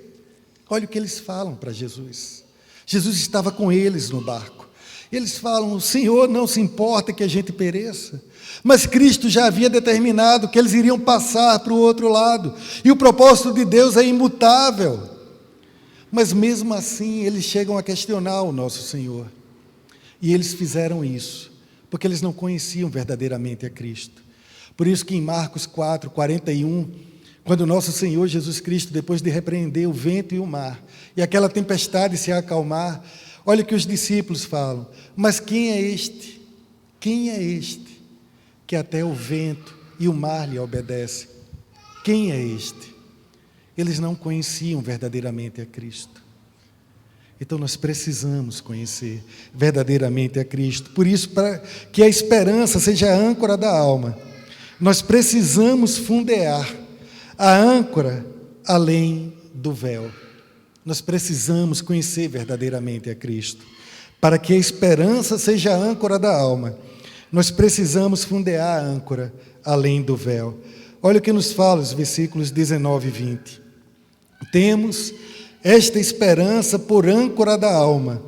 Olha o que eles falam para Jesus. Jesus estava com eles no barco. Eles falam: o Senhor não se importa que a gente pereça. Mas Cristo já havia determinado que eles iriam passar para o outro lado. E o propósito de Deus é imutável. Mas mesmo assim, eles chegam a questionar o nosso Senhor. E eles fizeram isso, porque eles não conheciam verdadeiramente a Cristo. Por isso que em Marcos 4, 41, quando o nosso Senhor Jesus Cristo, depois de repreender o vento e o mar, e aquela tempestade se acalmar, olha o que os discípulos falam: mas quem é este? Quem é este que até o vento e o mar lhe obedecem? Quem é este? Eles não conheciam verdadeiramente a Cristo. Então nós precisamos conhecer verdadeiramente a Cristo. Por isso, para que a esperança seja a âncora da alma, nós precisamos fundear a âncora além do véu. Nós precisamos conhecer verdadeiramente a Cristo. Para que a esperança seja a âncora da alma, nós precisamos fundear a âncora além do véu. Olha o que nos fala os versículos 19 e 20. Temos esta esperança por âncora da alma,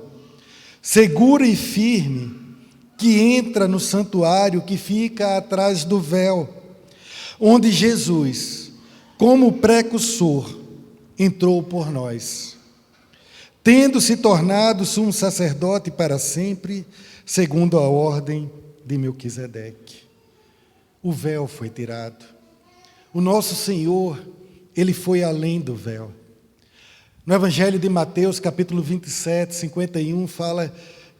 segura e firme, que entra no santuário que fica atrás do véu, onde Jesus, como precursor, entrou por nós, tendo se tornado sumo sacerdote para sempre, segundo a ordem de Melquisedeque. O véu foi tirado. O nosso Senhor, ele foi além do véu. No Evangelho de Mateus, capítulo 27, 51, fala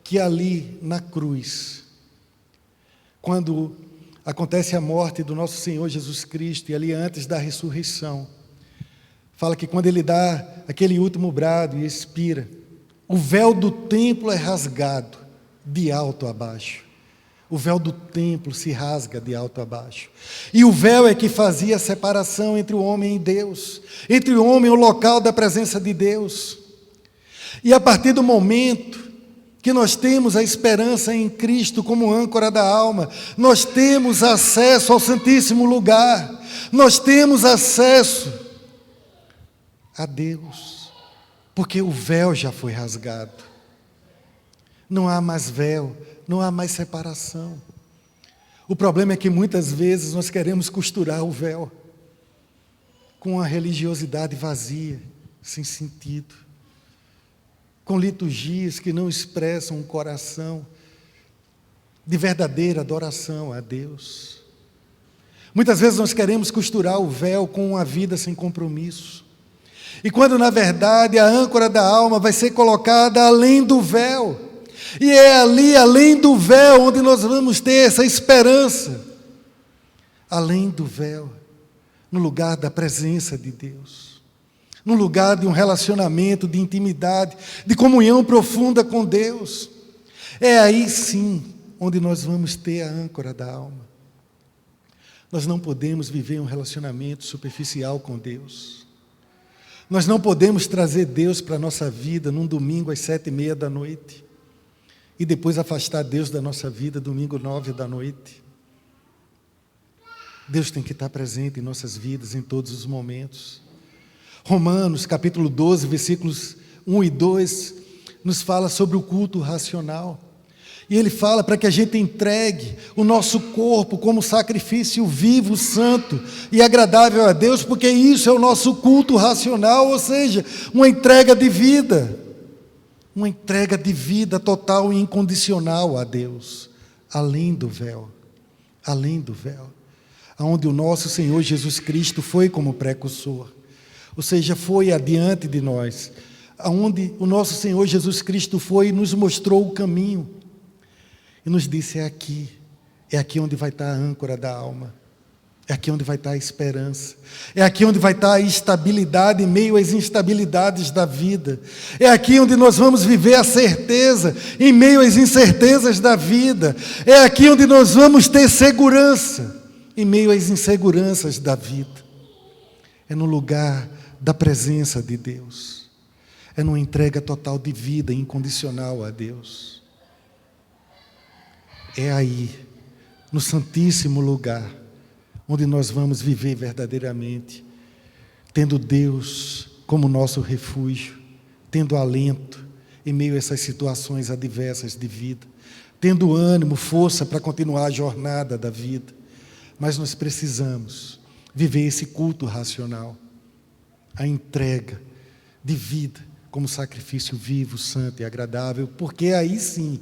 que ali na cruz, quando acontece a morte do nosso Senhor Jesus Cristo, e ali antes da ressurreição, fala que quando ele dá aquele último brado e expira, o véu do templo é rasgado de alto a baixo. O véu do templo se rasga de alto a baixo. E o véu é que fazia a separação entre o homem e Deus, entre o homem e o local da presença de Deus. E a partir do momento que nós temos a esperança em Cristo como âncora da alma, nós temos acesso ao Santíssimo Lugar, nós temos acesso a Deus, porque o véu já foi rasgado. Não há mais véu, não há mais separação. O problema é que muitas vezes nós queremos costurar o véu com a religiosidade vazia, sem sentido, com liturgias que não expressam um coração de verdadeira adoração a Deus. Muitas vezes nós queremos costurar o véu com uma vida sem compromisso. E quando na verdade a âncora da alma vai ser colocada além do véu. E é ali, além do véu, onde nós vamos ter essa esperança. Além do véu, no lugar da presença de Deus. No lugar de um relacionamento, de intimidade, de comunhão profunda com Deus. É aí sim, onde nós vamos ter a âncora da alma. Nós não podemos viver um relacionamento superficial com Deus. Nós não podemos trazer Deus para a nossa vida num domingo às 7:30 e depois afastar Deus da nossa vida domingo 9:00. Deus tem que estar presente em nossas vidas em todos os momentos. Romanos capítulo 12, versículos 1 e 2, nos fala sobre o culto racional. E ele fala para que a gente entregue o nosso corpo como sacrifício vivo, santo e agradável a Deus, porque isso é o nosso culto racional, ou seja, uma entrega de vida. Uma entrega de vida total e incondicional a Deus, além do véu, aonde o nosso Senhor Jesus Cristo foi como precursor, ou seja, foi adiante de nós, aonde o nosso Senhor Jesus Cristo foi e nos mostrou o caminho, e nos disse: é aqui onde vai estar a âncora da alma, é aqui onde vai estar a esperança, é aqui onde vai estar a estabilidade em meio às instabilidades da vida, é aqui onde nós vamos viver a certeza em meio às incertezas da vida, é aqui onde nós vamos ter segurança em meio às inseguranças da vida. É no lugar da presença de Deus, é numa entrega total de vida incondicional a Deus. É aí, no Santíssimo Lugar, onde nós vamos viver verdadeiramente, tendo Deus como nosso refúgio, tendo alento em meio a essas situações adversas de vida, tendo ânimo, força para continuar a jornada da vida. Mas nós precisamos viver esse culto racional, a entrega de vida como sacrifício vivo, santo e agradável, porque aí sim,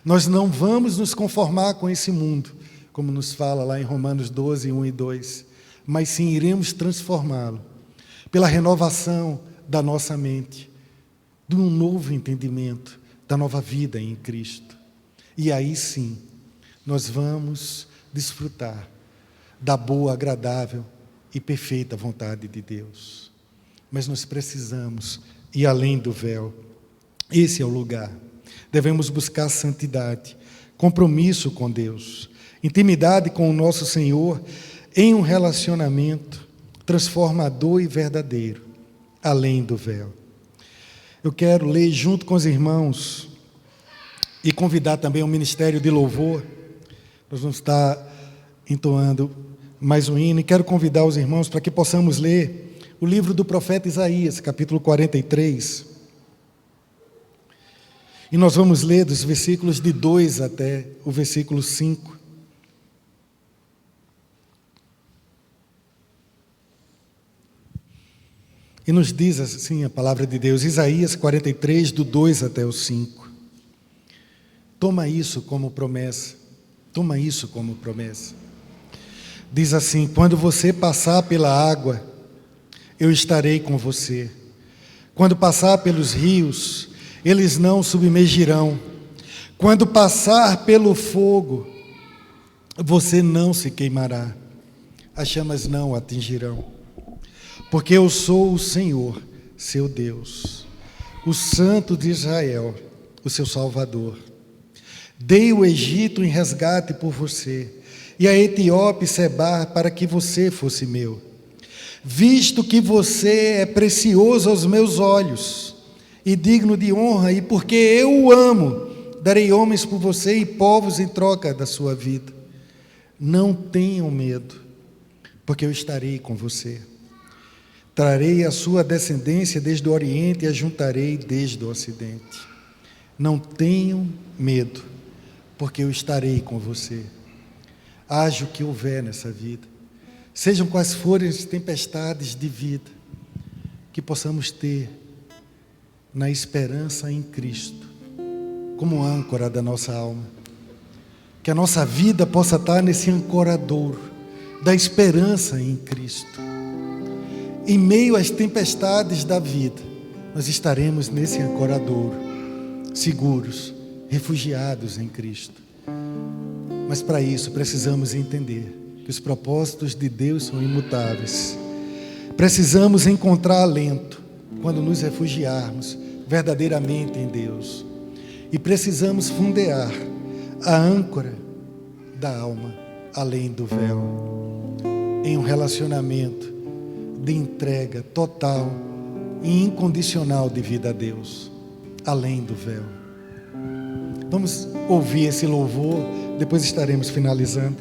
nós não vamos nos conformar com esse mundo, como nos fala lá em Romanos 12, 1 e 2, mas sim iremos transformá-lo pela renovação da nossa mente, de um novo entendimento, da nova vida em Cristo. E aí sim, nós vamos desfrutar da boa, agradável e perfeita vontade de Deus. Mas nós precisamos ir além do véu. Esse é o lugar. Devemos buscar santidade, compromisso com Deus, intimidade com o nosso Senhor em um relacionamento transformador e verdadeiro, além do véu. Eu quero ler junto com os irmãos e convidar também o Ministério de Louvor. Nós vamos estar entoando mais um hino e quero convidar os irmãos para que possamos ler o livro do profeta Isaías, capítulo 43. E nós vamos ler dos versículos de 2 até o versículo 5. E nos diz assim a palavra de Deus, Isaías 43, do 2 até o 5. Toma isso como promessa, toma isso como promessa. Diz assim: quando você passar pela água, eu estarei com você. Quando passar pelos rios, eles não submergirão. Quando passar pelo fogo, você não se queimará, as chamas não o atingirão, porque eu sou o Senhor, seu Deus, o Santo de Israel, o seu Salvador. Dei o Egito em resgate por você, e a Etiópia e Sebar para que você fosse meu. Visto que você é precioso aos meus olhos e digno de honra, e porque eu o amo, darei homens por você e povos em troca da sua vida. Não tenham medo, porque eu estarei com você. Trarei a sua descendência desde o Oriente e a juntarei desde o Ocidente. Não tenham medo, porque eu estarei com você. Haja o que houver nessa vida, sejam quais forem as tempestades de vida, que possamos ter na esperança em Cristo, como âncora da nossa alma. Que a nossa vida possa estar nesse ancoradouro da esperança em Cristo. Em meio às tempestades da vida, nós estaremos nesse ancoradouro, seguros, refugiados em Cristo. Mas para isso precisamos entender que os propósitos de Deus são imutáveis. Precisamos encontrar alento quando nos refugiarmos verdadeiramente em Deus. E precisamos fundear a âncora da alma além do véu, em um relacionamento de entrega total e incondicional de vida a Deus, além do véu. Vamos ouvir esse louvor, depois estaremos finalizando.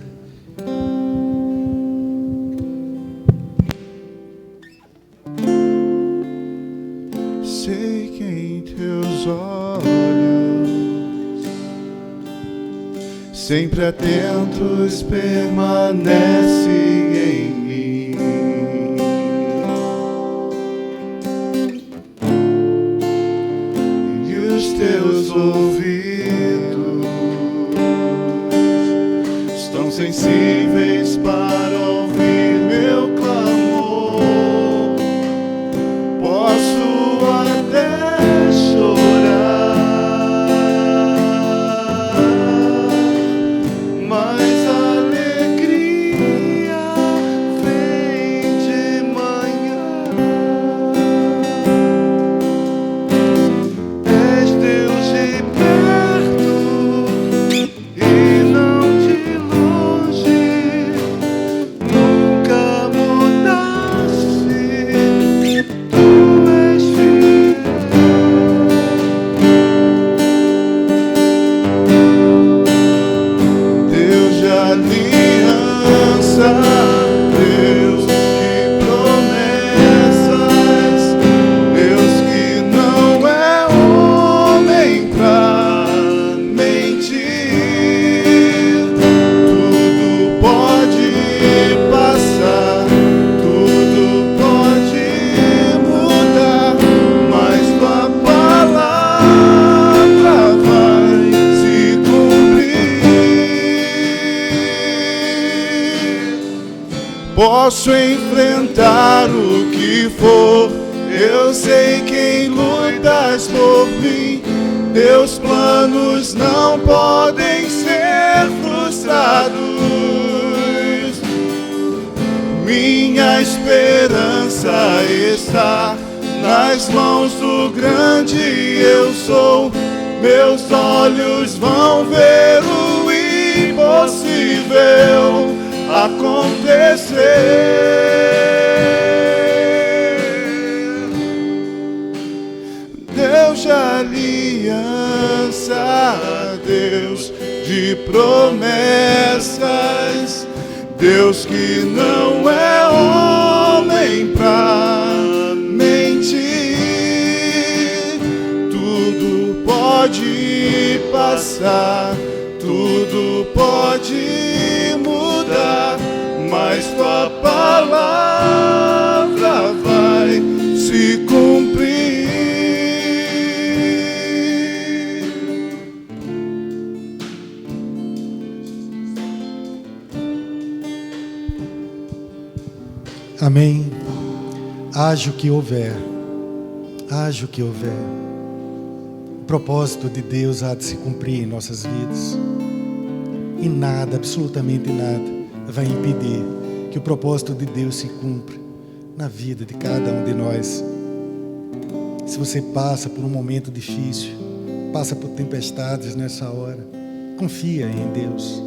Sei que em teus olhos, sempre atentos, permanecem em mim. E os teus ouvidos estão sensíveis para ouvir meu clamor. Posso até chorar, mas a alegria vem de manhã. És Deus de perto e não de longe, nunca mudaste, tu és fiel. Deus de aliança, Deus de promessas, Deus que não é homem pra mentir. Tudo pode passar, tudo pode mudar, mas tua palavra vai se cumprir. Posso enfrentar o que for, eu sei que em lutas por mim, teus planos não podem ser frustrados. Minha esperança está nas mãos do grande eu sou. Meus olhos vão ver o impossível acontecer. Deus de aliança, Deus de promessas, Deus que não é homem pra mentir. Tudo pode passar, tudo pode mudar, mas tua palavra vai se cumprir. Amém. Haja o que houver, haja o que houver, propósito de Deus há de se cumprir em nossas vidas. E nada, absolutamente nada, vai impedir que o propósito de Deus se cumpra na vida de cada um de nós. Se você passa por um momento difícil, passa por tempestades nessa hora, confia em Deus.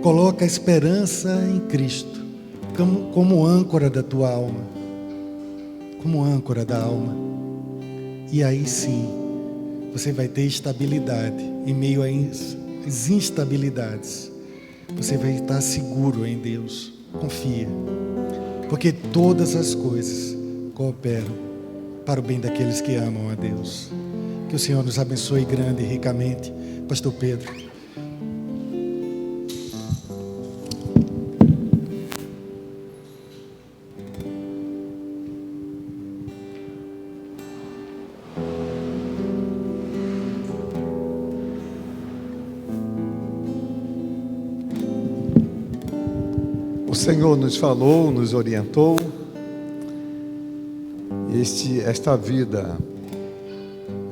Coloca a esperança em Cristo como âncora da tua alma, como âncora da alma. E aí sim, você vai ter estabilidade em meio às instabilidades. Você vai estar seguro em Deus. Confia, porque todas as coisas cooperam para o bem daqueles que amam a Deus. Que o Senhor nos abençoe grande e ricamente. Pastor Pedro. O Senhor nos falou, nos orientou. Esta vida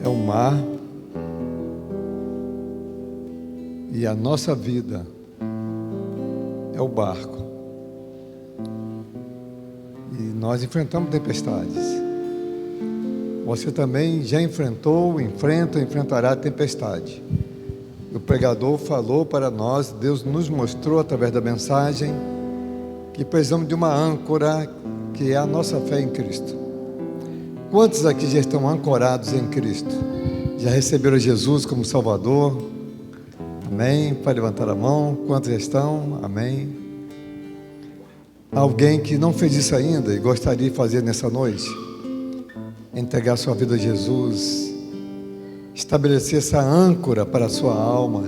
é um mar e a nossa vida é o barco. E nós enfrentamos tempestades. Você também já enfrentou, enfrentará a tempestade. O pregador falou para nós, Deus nos mostrou através da mensagem que precisamos de uma âncora, que é a nossa fé em Cristo. Quantos aqui já estão ancorados em Cristo? Já receberam Jesus como Salvador? Amém? Para levantar a mão. Quantos já estão? Amém. Alguém que não fez isso ainda e gostaria de fazer nessa noite? Entregar sua vida a Jesus, estabelecer essa âncora para a sua alma,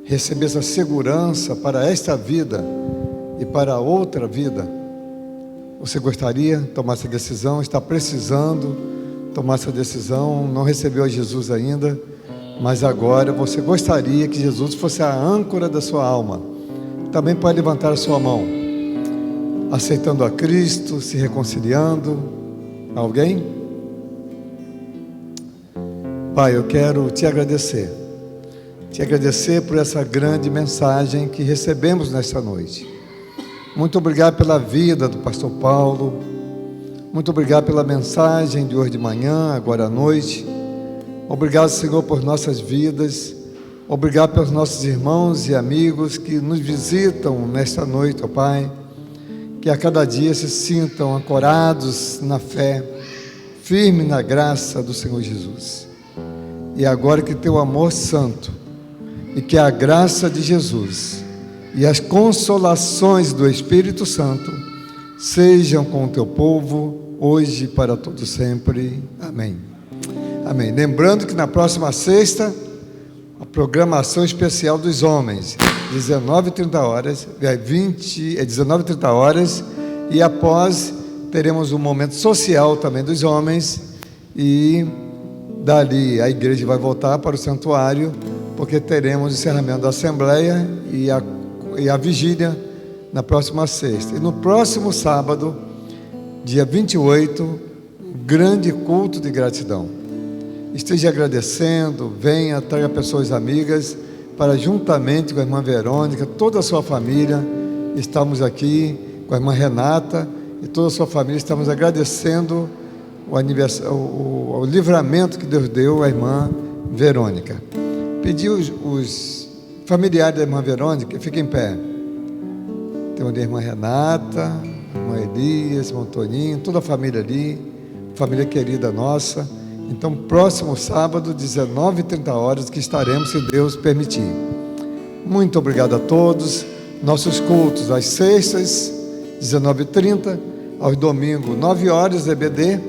receber essa segurança para esta vida e para a outra vida. Você gostaria de tomar essa decisão? Está precisando tomar essa decisão? Não recebeu a Jesus ainda, mas agora você gostaria que Jesus fosse a âncora da sua alma? Também pode levantar a sua mão, aceitando a Cristo, se reconciliando. Alguém? Pai, eu quero te agradecer por essa grande mensagem que recebemos nesta noite. Muito obrigado pela vida do pastor Paulo. Muito obrigado pela mensagem de hoje de manhã, agora à noite. Obrigado, Senhor, por nossas vidas. Obrigado pelos nossos irmãos e amigos que nos visitam nesta noite, ó Pai. Que a cada dia se sintam ancorados na fé, firmes na graça do Senhor Jesus. E agora que teu amor santo e que a graça de Jesus e as consolações do Espírito Santo sejam com o teu povo, hoje e para todo sempre. Amém. Amém. Lembrando que na próxima sexta, a programação especial dos homens, 19h30, 19h30, e após teremos um momento social também dos homens, e dali a igreja vai voltar para o santuário, porque teremos o encerramento da Assembleia e a vigília na próxima sexta. E no próximo sábado, dia 28, um grande culto de gratidão. Esteja agradecendo, venha, traga pessoas amigas, para juntamente com a irmã Verônica, toda a sua família, estamos aqui com a irmã Renata e toda a sua família, estamos agradecendo o livramento que Deus deu à irmã Verônica. Pedi os familiares da irmã Verônica, fiquem em pé. Tem ali a irmã Renata, irmã Elias, irmão Toninho, toda a família ali, família querida nossa. Então, próximo sábado, 19h30, que estaremos, se Deus permitir. Muito obrigado a todos. Nossos cultos às sextas, 19h30, aos domingos, 9h, EBD,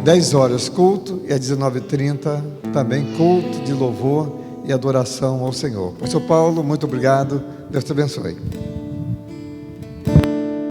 10h culto, e às 19h30 também culto de louvor e adoração ao Senhor. Pastor Paulo, muito obrigado. Deus te abençoe.